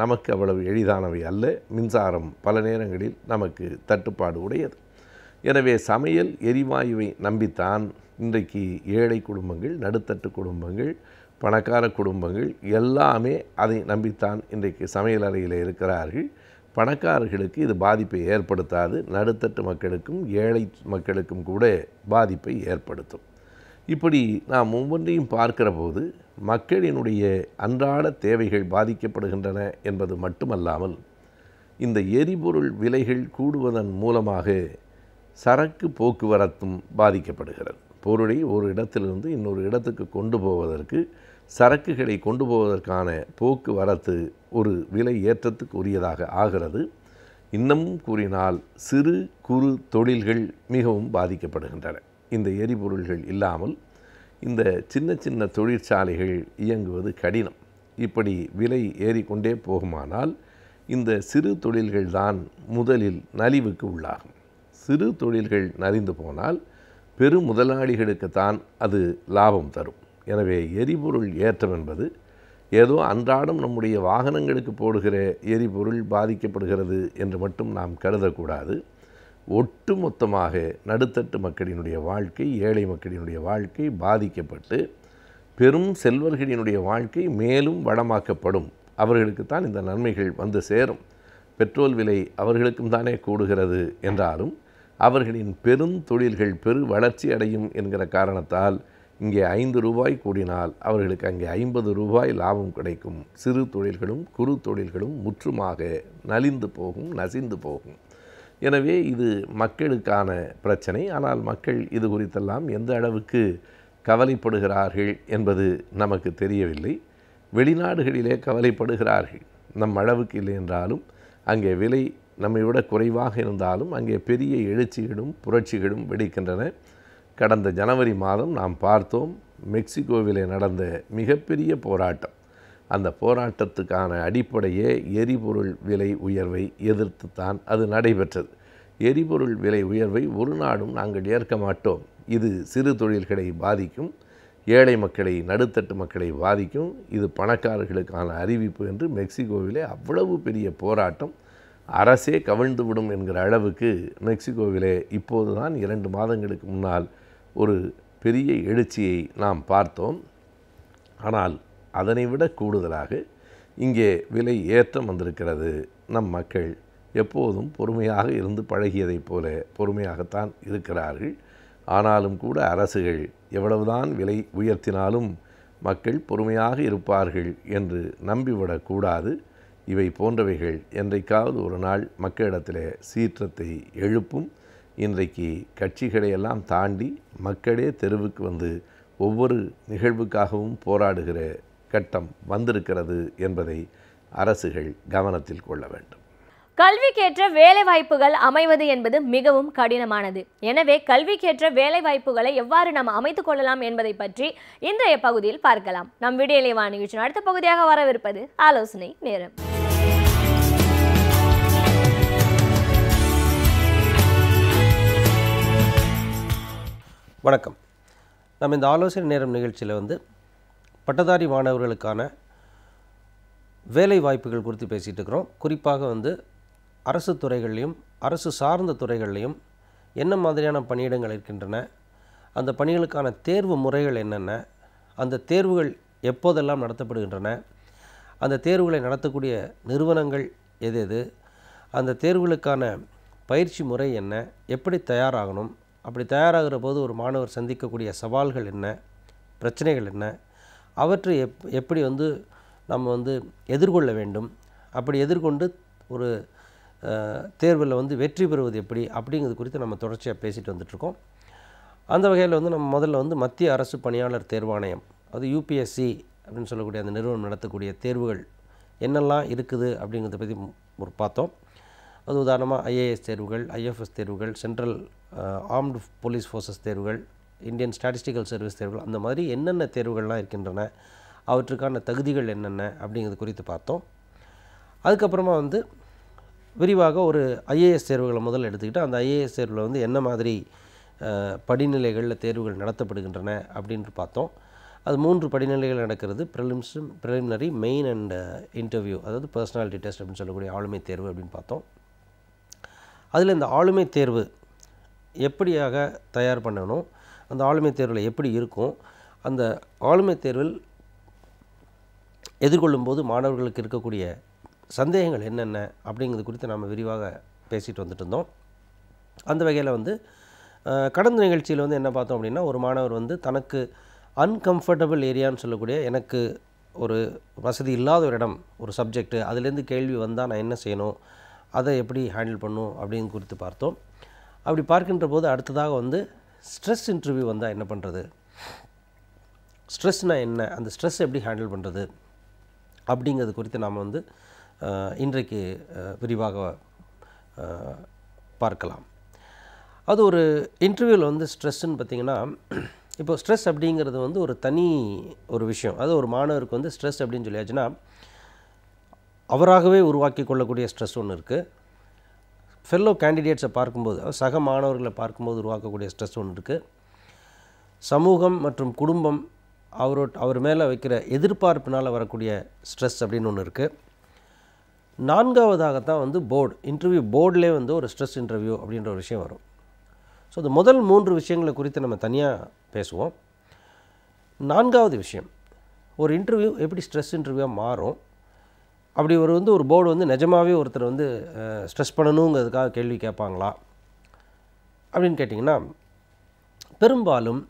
நமக்கு அவ்வளவு எளிதானவை அல்ல. மின்சாரம் பல நேரங்களில் நமக்கு தட்டுப்பாடு உடையது. எனவே சமையல் எரிவாயுவை நம்பித்தான் இன்றைக்கு ஏழை குடும்பங்கள், நடுத்தட்டு குடும்பங்கள், பணக்கார குடும்பங்கள் எல்லாமே அதை நம்பித்தான் இன்றைக்கு சமையல் அறையில் இருக்கிறார்கள். பணக்காரர்களுக்கு இது பாதிப்பை ஏற்படுத்தாது. நடுத்தட்டு மக்களுக்கும் ஏழை மக்களுக்கும் கூட பாதிப்பை ஏற்படுத்தும். இப்படி நாம் ஒவ்வொன்றையும் பார்க்கிற போது மக்களினுடைய அன்றாட தேவைகள் பாதிக்கப்படுகின்றன என்பது மட்டுமல்லாமல், இந்த எரிபொருள் விலைகள் கூடுவதன் மூலமாக சரக்கு போக்குவரத்தும் பாதிக்கப்படுகிறது. பொருளை ஒரு இடத்திலிருந்து இன்னொரு இடத்துக்கு கொண்டு போவதற்கு, சரக்குகளை கொண்டு போவதற்கான போக்குவரத்து ஒரு விலை ஏற்றத்துக்கு உரியதாக ஆகிறது. இன்னமும் கூறினால் சிறு குறு தொழில்கள் மிகவும் பாதிக்கப்படுகின்றன. இந்த எரிபொருள்கள் இல்லாமல் இந்த சின்ன சின்ன தொழிற்சாலைகள் இயங்குவது கடினம். இப்படி விலை ஏறிக்கொண்டே போகுமானால் இந்த சிறு தொழில்கள் தான் முதலில் நலிவுக்கு உள்ளாகும். சிறு தொழில்கள் நலிந்து போனால் பெரு முதலாளிகளுக்குத்தான் அது லாபம் தரும். எனவே எரிபொருள் ஏற்றம் என்பது ஏதோ அன்றாடம் நம்முடைய வாகனங்களுக்கு போடுகிற எரிபொருள் பாதிக்கப்படுகிறது என்று மட்டும் நாம் கருதக்கூடாது. ஒட்டுமொத்தமாக நடுத்தட்டு மக்களினுடைய வாழ்க்கை, ஏழை மக்களினுடைய வாழ்க்கை பாதிக்கப்பட்டு பெரும் செல்வர்களினுடைய வாழ்க்கை மேலும் வளமாக்கப்படும். அவர்களுக்குத்தான் இந்த நன்மைகள் வந்து சேரும். பெட்ரோல் விலை அவர்களுக்கும் தானே கூடுகிறது என்றாலும் அவர்களின் பெரும் தொழில்கள் பெரு வளர்ச்சி அடையும் என்கிற காரணத்தால் இங்கே 5 ரூபாய் கூடினால் அவர்களுக்கு அங்கே 50 ரூபாய் லாபம் கிடைக்கும். சிறு தொழில்களும் குறு தொழில்களும் முற்றுமாக நலிந்து போகும், நசிந்து போகும். எனவே இது மக்களுக்கான பிரச்சனை. ஆனால் மக்கள் இது குறித்தெல்லாம் எந்த அளவுக்கு கவலைப்படுகிறார்கள் என்பது நமக்கு தெரியவில்லை. வெளிநாடுகளிலே கவலைப்படுகிறார்கள். நம் அளவுக்கு இல்லை என்றாலும் அங்கே விலை நம்மை விட குறைவாக இருந்தாலும் அங்கே பெரிய எழுச்சிகளும் புரட்சிகளும் வெடிக்கின்றன. கடந்த ஜனவரி மாதம் நாம் பார்த்தோம், மெக்சிகோவிலே நடந்த மிகப்பெரிய போராட்டம். அந்த போராட்டத்துக்கான அடிப்படையே எரிபொருள் விலை உயர்வை எதிர்த்துத்தான் அது நடைபெற்றது. எரிபொருள் விலை உயர்வை ஒரு நாடும் நாங்கள் ஏற்க மாட்டோம். இது சிறு தொழில்களை பாதிக்கும், ஏழை மக்களை, நடுத்தட்டு மக்களை பாதிக்கும். இது பணக்காரர்களுக்கான அறிவிப்பு என்று மெக்சிகோவிலே அவ்வளவு பெரிய போராட்டம். அரசே கவிழ்ந்துவிடும் என்கிற அளவுக்கு மெக்சிகோவிலே இப்போது தான் 2 மாதங்களுக்கு முன்னால் ஒரு பெரிய எழுச்சியை நாம் பார்த்தோம். ஆனால் அதனை விட கூடுதலாக இங்கே விலை ஏற்றம் வந்திருக்கிறது. நம் மக்கள் எப்போதும் பொறுமையாக இருந்து பழகியதைப் போல பொறுமையாகத்தான் இருக்கிறார்கள். ஆனாலும் கூட அரசுகள் எவ்வளவுதான் விலை உயர்த்தினாலும் மக்கள் பொறுமையாக இருப்பார்கள் என்று நம்பிவிடக்கூடாது. இவை போன்றவைகள் என்றைக்காவது ஒரு நாள் மக்களிடத்தில் சீற்றத்தை எழுப்பும். இன்றைக்கு கட்சிகளை எல்லாம் தாண்டி மக்களே தெருவுக்கு வந்து ஒவ்வொரு நிகழ்வுக்காகவும் போராடுகிற கட்டம் வந்திருக்கிறது என்பதை அரசுகள் கவனத்தில் கொள்ள வேண்டும். கல்விக்கேற்ற வேலைவாய்ப்புகள் அமைவது என்பது மிகவும் கடினமானது. எனவே கல்விக்கேற்ற வேலைவாய்ப்புகளை எவ்வாறு நாம் அமைத்துக் கொள்ளலாம் என்பதை பற்றி இன்றைய பகுதியில் பார்க்கலாம். நம் விடியலை வா நிகழ்ச்சியின் அடுத்த பகுதியாக வரவிருப்பது ஆலோசனை நேரம். வணக்கம். நம்ம இந்த ஆலோசனை நேரம் நிகழ்ச்சியில் பட்டதாரி மாணவர்களுக்கான வேலை வாய்ப்புகள் குறித்து பேசிகிட்டு இருக்கிறோம். குறிப்பாக அரசு துறைகள்லையும் அரசு சார்ந்த துறைகள்லையும் என்ன மாதிரியான பணியிடங்கள் இருக்கின்றன, அந்த பணிகளுக்கான தேர்வு முறைகள் என்னென்ன, அந்த தேர்வுகள் எப்போதெல்லாம் நடத்தப்படுகின்றன, அந்த தேர்வுகளை நடத்தக்கூடிய நிறுவனங்கள் எது, அந்த தேர்வுகளுக்கான பயிற்சி முறை என்ன, எப்படி தயாராகணும், அப்படி தயாராகிற போது ஒரு மாணவர் சந்திக்கக்கூடிய சவால்கள் என்ன, பிரச்சனைகள் என்ன, அவற்றை எப்படி வந்து நம்ம வந்து எதிர்கொள்ள வேண்டும், அப்படி எதிர்கொண்டு ஒரு தேர்வில் வந்து வெற்றி பெறுவது எப்படி அப்படிங்கிறது குறித்து நம்ம தொடர்ச்சியாக பேசிட்டு வந்துட்டுருக்கோம். அந்த வகையில் வந்து நம்ம முதல்ல வந்து மத்திய அரசு பணியாளர் தேர்வாணையம், அது யூபிஎஸ்சி அப்படின்னு சொல்லக்கூடிய அந்த நிறுவனம் நடத்தக்கூடிய தேர்வுகள் என்னெல்லாம் இருக்குது அப்படிங்கிறத பற்றி ஒரு பார்த்தோம். அது உதாரணமாக ஐஏஎஸ் தேர்வுகள், ஐஎஃப்எஸ் தேர்வுகள், சென்ட்ரல் ஆர்ம்டு போலீஸ் ஃபோர்ஸஸ் தேர்வுகள், இந்தியன் ஸ்டாட்டிஸ்டிக்கல் சர்வீஸ் தேர்வுகள், அந்த மாதிரி என்னென்ன தேர்வுகள்லாம் இருக்கின்றன, அவற்றுக்கான தகுதிகள் என்னென்ன அப்படிங்கிறது குறித்து பார்த்தோம். அதுக்கப்புறமா வந்து விரிவாக ஒரு ஐஏஎஸ் தேர்வுகளை முதல்ல எடுத்துக்கிட்டு அந்த ஐஏஎஸ் தேர்வில் வந்து என்ன மாதிரி படிநிலைகளில் தேர்வுகள் நடத்தப்படுகின்றன அப்படின்ட்டு பார்த்தோம். அது 3 படிநிலைகள் நடக்கிறது. ப்ரிலிமினரி, மெயின் அண்ட் இன்டர்வியூ, அதாவது பர்சனாலிட்டி டெஸ்ட் அப்படின்னு சொல்லக்கூடிய ஆளுமை தேர்வு அப்படின்னு பார்த்தோம். அதில் இந்த ஆளுமை தேர்வு எப்படியாக தயார் பண்ணணும், அந்த ஆளுமை தேர்வில் எப்படி இருக்கும், அந்த ஆளுமை தேர்வில் எதிர்கொள்ளும்போது மாணவர்களுக்கு இருக்கக்கூடிய சந்தேகங்கள் என்னென்ன அப்படிங்கிறது குறித்து நாம் விரிவாக பேசிட்டு வந்துட்டு இருந்தோம். அந்த வகையில் வந்து கடந்த நிகழ்ச்சியில் வந்து என்ன பார்த்தோம் அப்படின்னா, ஒரு மாணவர் வந்து தனக்கு அன்கம்ஃபர்டபுள் ஏரியான்னு சொல்லக்கூடிய, எனக்கு ஒரு வசதி இல்லாத ஒரு இடம், ஒரு சப்ஜெக்ட்டு, அதுலேருந்து கேள்வி வந்தால் நான் என்ன செய்யணும், அதை எப்படி ஹேண்டில் பண்ணணும் அப்படின்னு குறித்து பார்த்தோம். அப்படி பார்க்கின்ற போது அடுத்ததாக வந்து ஸ்ட்ரெஸ் இன்டர்வியூ வந்தால் என்ன பண்ணுறது, ஸ்ட்ரெஸ்னால் என்ன, அந்த ஸ்ட்ரெஸ் எப்படி ஹேண்டில் பண்ணுறது அப்படிங்கிறது குறித்து நாம் வந்து இன்றைக்கு விரிவாக பார்க்கலாம். அது ஒரு இன்டர்வியூவில் வந்து ஸ்ட்ரெஸ்ஸுன்னு பார்த்திங்கன்னா, இப்போ ஸ்ட்ரெஸ் அப்படிங்கிறது வந்து ஒரு தனி ஒரு விஷயம். அது ஒரு மாணவருக்கு வந்து ஸ்ட்ரெஸ் அப்படின்னு சொல்லியாச்சுன்னா, அவராகவே உருவாக்கி கொள்ளக்கூடிய ஸ்ட்ரெஸ் ஒன்று இருக்குது. ஃபெல்லோ கேண்டிடேட்ஸை பார்க்கும்போது, சக மாணவர்களை பார்க்கும்போது உருவாக்கக்கூடிய ஸ்ட்ரெஸ் ஒன்று இருக்குது. சமூகம் மற்றும் குடும்பம் அவர் மேலே வைக்கிற எதிர்பார்ப்பினால் வரக்கூடிய ஸ்ட்ரெஸ் அப்படின்னு ஒன்று இருக்குது. 4வதாகத்தான் வந்து இன்டர்வியூ போர்டிலே வந்து ஒரு ஸ்ட்ரெஸ் இன்டர்வியூ அப்படின்ற ஒரு விஷயம் வரும். ஸோ இந்த முதல் 3 விஷயங்களை குறித்து நம்ம தனியாக பேசுவோம். 4வது விஷயம், ஒரு இன்டர்வியூ எப்படி ஸ்ட்ரெஸ் இன்டர்வியூவாக மாறும், அப்படி ஒரு போர்டு வந்து நிஜமாகவே ஒருத்தர் வந்து ஸ்ட்ரெஸ் பண்ணணுங்கிறதுக்காக கேள்வி கேட்பாங்களா அப்படின்னு கேட்டிங்கன்னா, பெரும்பாலும்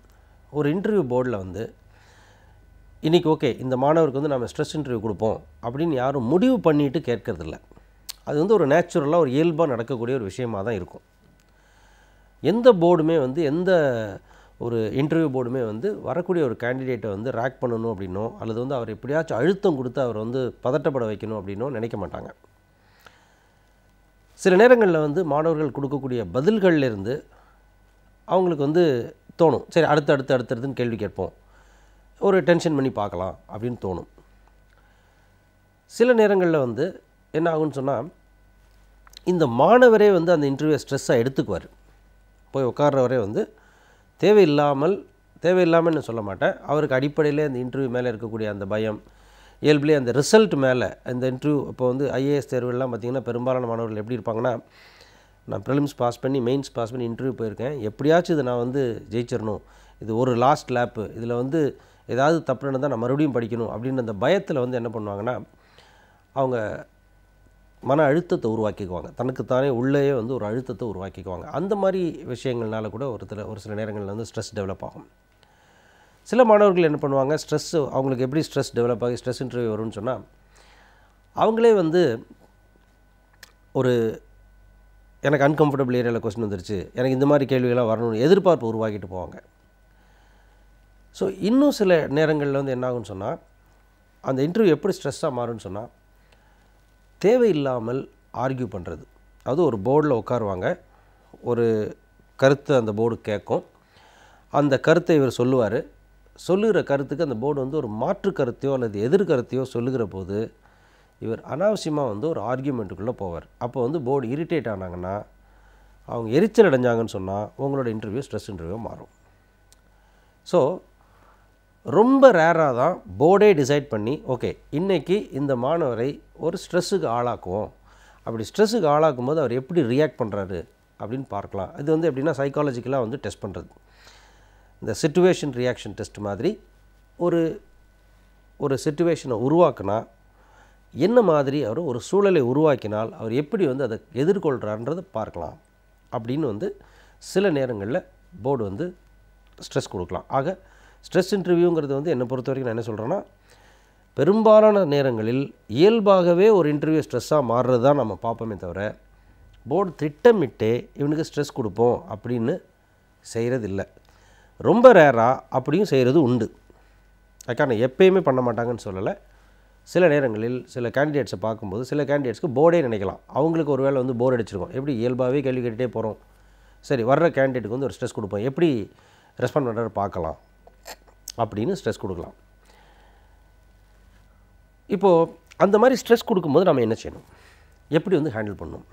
ஒரு இன்டர்வியூ போர்டில் வந்து இன்றைக்கி ஓகே இந்த மாணவருக்கு வந்து நம்ம ஸ்ட்ரெஸ் இன்டர்வியூ கொடுப்போம் அப்படின்னு யாரும் முடிவு பண்ணிட்டு கேட்கறதில்ல. அது வந்து ஒரு நேச்சுரலாக ஒரு இயல்பாக நடக்கக்கூடிய ஒரு விஷயமாக தான் இருக்கும். எந்த போர்டுமே வந்து எந்த ஒரு இன்டர்வியூ போர்டுமே வந்து வரக்கூடிய ஒரு கேண்டிடேட்டை வந்து ரேக் பண்ணணும் அப்படின்னோ, அல்லது வந்து அவர் எப்படியாச்சும் அழுத்தம் கொடுத்து அவர் வந்து பதட்டப்பட வைக்கணும் அப்படின்னோ நினைக்க மாட்டாங்க. சில நேரங்களில் வந்து மாணவர்கள் கொடுக்கக்கூடிய பதில்கள்லேருந்து அவங்களுக்கு வந்து தோணும், சரி அடுத்தடுத்துன்னு கேள்வி கேட்போம், ஒரு டென்ஷன் பண்ணி பார்க்கலாம் அப்படின்னு தோணும். சில நேரங்களில் வந்து என்ன ஆகும்னு சொன்னால், இந்த மாணவரே வந்து அந்த இன்டர்வியூ ஸ்ட்ரெஸ்ஸாக எடுத்துக்குவார். போய் உட்கார்றவரே வந்து தேவையில்லாமல்னு சொல்ல மாட்டேன், அவருக்கு அடிப்படையில் அந்த இன்டர்வியூ மேலே இருக்கக்கூடிய அந்த பயம், இயல்புலேயே அந்த ரிசல்ட் மேலே இந்த இன்டர்வியூ. இப்போ வந்து ஐஏஎஸ் தேர்வுலாம் பார்த்திங்கன்னா பெரும்பாலான மாணவர்கள் எப்படி இருப்பாங்கன்னா, நான் ப்ரிலிம்ஸ் பாஸ் பண்ணி மெயின்ஸ் பாஸ் பண்ணி இன்டர்வியூ போயிருக்கேன், எப்படியாச்சும் இதை நான் வந்து ஜெயிச்சிடணும், இது ஒரு லாஸ்ட் லேப்பு, இதில் வந்து ஏதாவது தப்பு நடந்தால் நான் மறுபடியும் படிக்கணும் அப்படின்ற அந்த பயத்தில் வந்து என்ன பண்ணுவாங்கன்னா, அவங்க மன அழுத்தத்தை உருவாக்கிக்குவாங்க, தனக்குத்தானே உள்ளேயே வந்து ஒரு அழுத்தத்தை உருவாக்கிக்குவாங்க. அந்த மாதிரி விஷயங்கள்னால கூட ஒரு சில நேரங்களில் வந்து ஸ்ட்ரெஸ் டெவலப் ஆகும். சில மாணவர்கள் என்ன பண்ணுவாங்க, அவங்களுக்கு எப்படி ஸ்ட்ரெஸ் டெவலப் ஆகி ஸ்ட்ரெஸ் இன்டர்வியூ வரும்னு சொன்னால், அவங்களே வந்து எனக்கு அன்கம்ஃபர்டபுள் ஏரியாவில் கொஸ்டின் வந்துருச்சு, எனக்கு இந்த மாதிரி கேள்விகள்லாம் வரணும்னு எதிர்பார்ப்பு உருவாக்கிட்டு போவாங்க. ஸோ இன்னும் சில நேரங்களில் வந்து என்ன ஆகும்னு சொன்னால், அந்த இன்டர்வியூ எப்படி ஸ்ட்ரெஸ்ஸாக மாறும்னு சொன்னால், தேவையில்லாமல் ஆர்கியூ பண்ணுறது. அது ஒரு போர்டில் உட்காருவாங்க, ஒரு கருத்தை அந்த போர்டு கேட்கும், அந்த கருத்தை இவர் சொல்லுகிற கருத்துக்கு அந்த போர்டு வந்து ஒரு மாற்று கருத்தையோ அல்லது எதிர்கருத்தையோ சொல்லுகிற போது இவர் அனாவசியமாக வந்து ஒரு ஆர்கியூமெண்ட்டுக்குள்ளே போவார். அப்போ வந்து போர்டு இரிட்டேட் ஆனாங்கன்னா, அவங்க எரிச்சல் அடைஞ்சாங்கன்னு சொன்னால் உங்களோட இன்டர்வியூ ஸ்ட்ரெஸ் இன்டர்வியூ மாறும். ஸோ ரொம்ப ரேராக தான் போர்டே டிசைட் பண்ணி, ஓகே இன்றைக்கி இந்த மாணவரை ஒரு ஸ்ட்ரெஸ்ஸுக்கு ஆளாக்குவோம், அப்படி ஸ்ட்ரெஸ்ஸுக்கு ஆளாக்கும் போது அவர் எப்படி ரியாக்ட் பண்ணுறாரு அப்படின்னு பார்க்கலாம். இது வந்து எப்படின்னா சைக்காலஜிக்கலாக வந்து டெஸ்ட் பண்ணுறது, இந்த சிச்சுவேஷன் ரியாக்ஷன் டெஸ்ட் மாதிரி ஒரு சிச்சுவேஷனை உருவாக்குனா என்ன மாதிரி அவர் ஒரு சூழலை உருவாக்கினால் அவர் எப்படி வந்து அதை எதிர்கொள்கிறான்றதை பார்க்கலாம் அப்படின்னு வந்து சில நேரங்களில் போர்டு வந்து ஸ்ட்ரெஸ் கொடுக்கலாம். ஆக ஸ்ட்ரெஸ் இன்டர்வியூங்கிறது வந்து என்னை பொறுத்த வரைக்கும் நான் என்ன சொல்கிறேன்னா, பெரும்பாலான நேரங்களில் இயல்பாகவே ஒரு இன்டர்வியூ ஸ்ட்ரெஸ்ஸாக மாறுறது தான் நம்ம பார்ப்போமே தவிர, போர்டு திட்டமிட்டே இவனுக்கு ஸ்ட்ரெஸ் கொடுப்போம் அப்படின்னு செய்கிறது இல்லை. ரொம்ப ரேராக அப்படியும் செய்கிறது உண்டு. அதுக்கான எப்பயுமே பண்ண மாட்டாங்கன்னு சொல்லலை. சில நேரங்களில் சில கேண்டிடேட்ஸை பார்க்கும்போது சில கேண்டிடேட்ஸ்க்கு போர்டே நினைக்கலாம். அவங்களுக்கு ஒரு வேளை வந்து போர்டு அடிச்சிருக்கும். எப்படி இயல்பாகவே கேள்வி கேட்டுகிட்டே போகிறோம், சரி வர்ற கேண்டிடேட்டுக்கு வந்து ஒரு ஸ்ட்ரெஸ் கொடுப்போம், எப்படி ரெஸ்பாண்ட் பண்ணுறாரு பார்க்கலாம் அப்படின்னு ஸ்ட்ரெஸ் கொடுக்கலாம். இப்போது அந்த மாதிரி ஸ்ட்ரெஸ் கொடுக்கும்போது நம்ம என்ன செய்யணும், எப்படி வந்து ஹேண்டில் பண்ணணும்?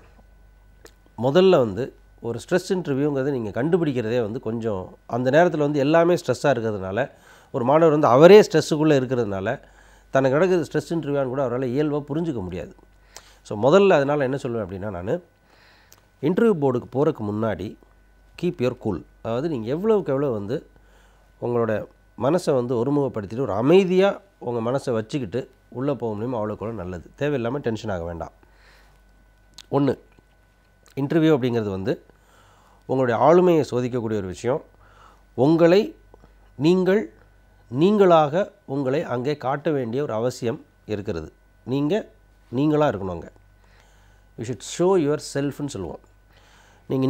முதல்ல வந்து ஒரு ஸ்ட்ரெஸ் இன்டர்வியூங்கிறது நீங்கள் கண்டுபிடிக்கிறதே வந்து கொஞ்சம் அந்த நேரத்தில் வந்து எல்லாமே ஸ்ட்ரெஸ்ஸாக இருக்கிறதுனால, ஒரு மாணவர் வந்து அவரே ஸ்ட்ரெஸ்ஸுக்குள்ளே இருக்கிறதுனால தனக்கு நடக்குது ஸ்ட்ரெஸ் இன்டர்வியூன்னு கூட அவரால் இயல்பாக புரிஞ்சிக்க முடியாது. ஸோ முதல்ல அதனால் என்ன சொல்லுவேன் அப்படின்னா, நான் இன்டர்வியூ போர்டுக்கு போகிறதுக்கு முன்னாடி கீப் யுவர் கூல். அதாவது நீங்கள் எவ்வளோக்கு எவ்வளோ வந்து உங்களோட மனசை வந்து ஒருமுகப்படுத்திட்டு ஒரு அமைதியாக உங்கள் மனசை வச்சுக்கிட்டு உள்ளே போக முடியுமோ அவ்வளோக்கு எவ்வளோ நல்லது. தேவையில்லாமல் டென்ஷன் ஆக வேண்டாம். ஒன்று, இன்டர்வியூ அப்படிங்கிறது வந்து உங்களுடைய ஆளுமையை சோதிக்கக்கூடிய ஒரு விஷயம். உங்களை நீங்களாக உங்களை அங்கே காட்ட வேண்டிய ஒரு அவசியம் இருக்கிறது. நீங்களாக இருக்கணும். அங்கே யூ ஷுட் ஷோ யுவர் செல்ஃப்னு சொல்லுவோம்.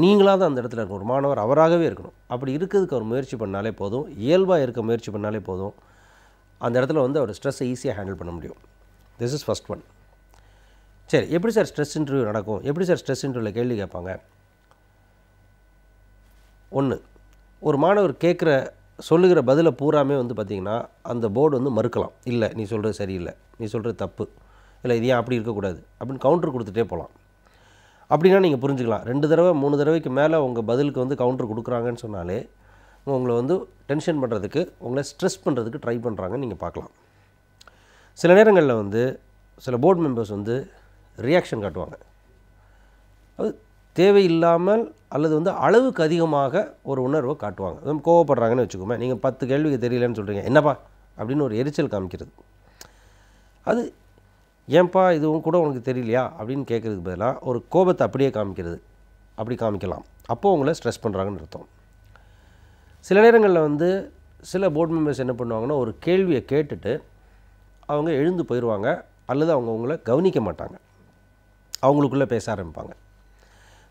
நீங்களாக தான் அந்த இடத்துல இருக்கணும். ஒரு மாணவர் அவராகவே இருக்கணும். அப்படி இருக்கிறதுக்கு அவர் முயற்சி பண்ணாலே போதும், இயல்பாக இருக்க முயற்சி பண்ணாலே போதும், அந்த இடத்துல வந்து அவர் ஸ்ட்ரெஸ்ஸை ஈஸியாக ஹேண்டில் பண்ண முடியும். This is first one. சரி, எப்படி சார் ஸ்ட்ரெஸ் இன்டர்வியூ நடக்கும், எப்படி சார் ஸ்ட்ரெஸ் இன்டர்வியூவில் கேள்வி கேட்பாங்க? ஒன்று, ஒரு மாணவர் சொல்லுகிற பதிலை பூராமே வந்து பார்த்திங்கன்னா அந்த போர்டு வந்து மறுக்கலாம். இல்லை நீ சொல்கிறது சரியில்லை, நீ சொல்கிறது தப்பு, இல்லை இது ஏன் அப்படி இருக்கக்கூடாது அப்படின்னு கவுண்டர் கொடுத்துட்டே போகலாம். அப்படின்னா நீங்கள் புரிஞ்சுக்கலாம், 2 தடவை 3 தடவைக்கு மேலே உங்கள் பதிலுக்கு வந்து கவுண்டர் கொடுக்குறாங்கன்னு சொன்னாலே உங்களை வந்து டென்ஷன் பண்ணுறதுக்கு, உங்களை ஸ்ட்ரெஸ் பண்ணுறதுக்கு ட்ரை பண்ணுறாங்கன்னு நீங்கள் பார்க்கலாம். சில நேரங்களில் வந்து சில போர்டு மெம்பர்ஸ் வந்து ரியாக்ஷன் காட்டுவாங்க. அது தேவையில்லாமல் அல்லது வந்து அளவுக்கு அதிகமாக ஒரு உணர்வை காட்டுவாங்க. கோவப்படுறாங்கன்னு வச்சுக்கோமே, நீங்கள் 10 கேள்விக்கு தெரியலன்னு சொல்கிறீங்க, என்னப்பா அப்படின்னு ஒரு எரிச்சல் காமிக்கிறது. அது ஏன்பா இது கூட உனக்கு தெரியலையா அப்படின்னு கேட்குறதுக்கு பதிலாக ஒரு கோபத்தை அப்படியே காமிக்கிறது, அப்படி காமிக்கலாம். அப்போது உங்களை ஸ்ட்ரெஸ் பண்ணுறாங்கன்னு அர்த்தம். சில நேரங்களில் வந்து சில போர்டு மெம்பர்ஸ் என்ன பண்ணுவாங்கன்னா, ஒரு கேள்வியை கேட்டுட்டு அவங்க எழுந்து போயிடுவாங்க, அல்லது அவங்க உங்களை கவனிக்க மாட்டாங்க, அவங்களுக்குள்ளே பேச ஆரம்பிப்பாங்க.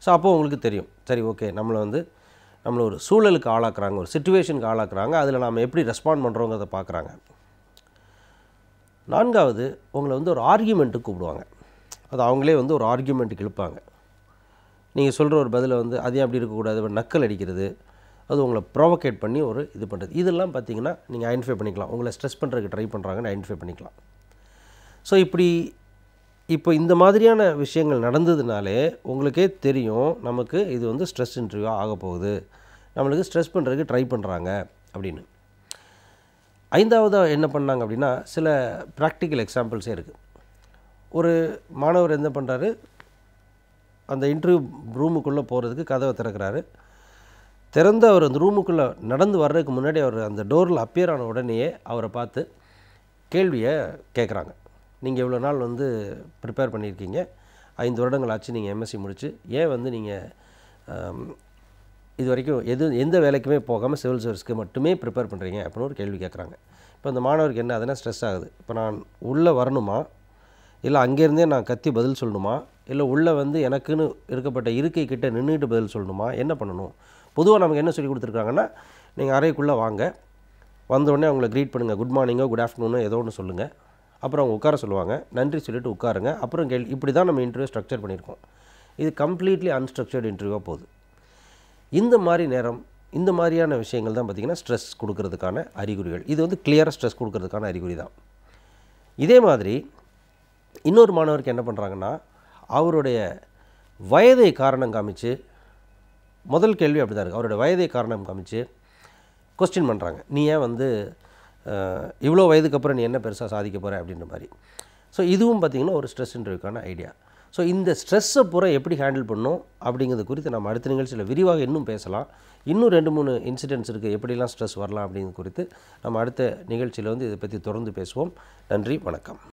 ஸோ அப்போது உங்களுக்கு தெரியும், சரி ஓகே நம்மளை ஒரு சூழலுக்கு ஆளாக்குறாங்க, ஒரு சிச்சுவேஷனுக்கு ஆளாக்குறாங்க, அதில் நாம் எப்படி ரெஸ்பாண்ட் பண்ணுறோங்கிறத பார்க்குறாங்க. 4வது, உங்களை வந்து ஒரு ஆர்கியூமெண்ட்டுக்கு கூப்பிடுவாங்க. அது அவங்களே வந்து ஒரு ஆர்கியூமெண்ட்டுக்கு இழுப்பாங்க. நீங்கள் சொல்கிற ஒரு பதிலை வந்து அதே அப்படி இருக்கக்கூடாது, நக்கல் அடிக்கிறது, அது உங்களை ப்ரோவொகேட் பண்ணி ஒரு இது பண்ணுறது. இதெல்லாம் பார்த்திங்கன்னா நீங்கள் ஐடென்டிஃபை பண்ணிக்கலாம், உங்களை ஸ்ட்ரெஸ் பண்ணுறதுக்கு ட்ரை பண்ணுறாங்கன்னு ஐடென்டிஃபை பண்ணிக்கலாம். ஸோ இப்போ இந்த மாதிரியான விஷயங்கள் நடந்ததுனாலே உங்களுக்கே தெரியும் நமக்கு இது வந்து ஸ்ட்ரெஸ் இன்டர்வியூவாக ஆக போகுது, நம்மளுக்கு ஸ்ட்ரெஸ் பண்ணுறதுக்கு ட்ரை பண்ணுறாங்க அப்படின்னு. 5வது என்ன பண்ணாங்க அப்படின்னா, சில ப்ராக்டிக்கல் எக்ஸாம்பிள்ஸே இருக்குது. ஒரு மாணவர் என்ன பண்ணுறாரு, அந்த இன்டர்வியூ ரூமுக்குள்ளே போகிறதுக்கு கதவை திறக்கிறாரு. திறந்து அவர் அந்த ரூமுக்குள்ளே நடந்து வர்றதுக்கு முன்னாடி அவர் அந்த டோரில் அப்பியர் ஆன உடனேயே அவரை பார்த்து கேள்வியை கேட்குறாங்க. நீங்கள் இவ்வளோ நாள் வந்து ப்ரிப்பேர் பண்ணியிருக்கீங்க, 5 வருடங்கள் ஆச்சு நீங்கள் எம்எஸ்சி முடிச்சு, ஏன் வந்து நீங்கள் இது வரைக்கும் எந்த வேலைக்குமே போகாமல் சிவில் சர்வீஸ்க்கு மட்டுமே ப்ரிப்பேர் பண்ணுறீங்க அப்படின்னு ஒரு கேள்வி கேட்குறாங்க. இப்போ அந்த மாணவருக்கு என்ன அதனால் ஸ்ட்ரெஸ் ஆகுது. இப்போ நான் உள்ளே வரணுமா, இல்லை அங்கேருந்தே நான் கத்தி பதில் சொல்லணுமா, இல்லை உள்ளே வந்து எனக்குன்னு இருக்கப்பட்ட இருக்கை கிட்டே நின்றுட்டு பதில் சொல்லணுமா, என்ன பண்ணணும்? பொதுவாக நமக்கு என்ன சொல்லி கொடுத்துருக்காங்கன்னா, நீங்கள் அறைக்குள்ளே வாங்க, வந்தோடனே அவங்கள க்ரீட் பண்ணுங்கள், குட் மார்னிங்கோ குட் ஆஃப்டர்நூனோ ஏதோ ஒன்று சொல்லுங்கள், அப்புறம் அவங்க உட்கார சொல்லுவாங்க, நன்றி சொல்லிவிட்டு உட்காருங்க, அப்புறம் இப்படி தான் நம்ம இன்டர்வியூ ஸ்ட்ரக்சர் பண்ணியிருக்கோம். இது கம்ப்ளீட்லி அன்ஸ்ட்ரக்சர்டு இன்டர்வியூவாக போகுது. இந்த மாதிரியான விஷயங்கள் தான் பார்த்திங்கன்னா ஸ்ட்ரெஸ் கொடுக்கறதுக்கான அறிகுறிகள். இது வந்து கிளியராக ஸ்ட்ரெஸ் கொடுக்கறதுக்கான அறிகுறி தான். இதே மாதிரி இன்னொரு மாணவருக்கு என்ன பண்ணுறாங்கன்னா, அவருடைய வயதை காரணம் காமிச்சு, முதல் கேள்வி அப்படி தான் இருக்குது, அவருடைய வயதை காரணம் காமிச்சு கொஸ்டின் பண்ணுறாங்க. நீ ஏன் வந்து இவ்வளோ வயதுக்கு அப்புறம் நீ என்ன பெருசாக சாதிக்க போகிற அப்படின்ற மாதிரி. ஸோ இதுவும் பார்த்திங்கன்னா ஒரு ஸ்ட்ரெஸ் இன்டர்வியூக்கான ஐடியா. ஸோ இந்த ஸ்ட்ரெஸ்ஸை பூரா எப்படி ஹேண்டில் பண்ணணும் அப்படிங்கிறது குறித்து நம்ம அடுத்த நிகழ்ச்சியில் விரிவாக இன்னும் பேசலாம். இன்னும் 2-3 இன்சிடென்ட்ஸ் இருக்குது, எப்படிலாம் ஸ்ட்ரெஸ் வரலாம் அப்படிங்கிறது குறித்து நம்ம அடுத்த நிகழ்ச்சியில் வந்து இதை பற்றி தொடர்ந்து பேசுவோம். நன்றி, வணக்கம்.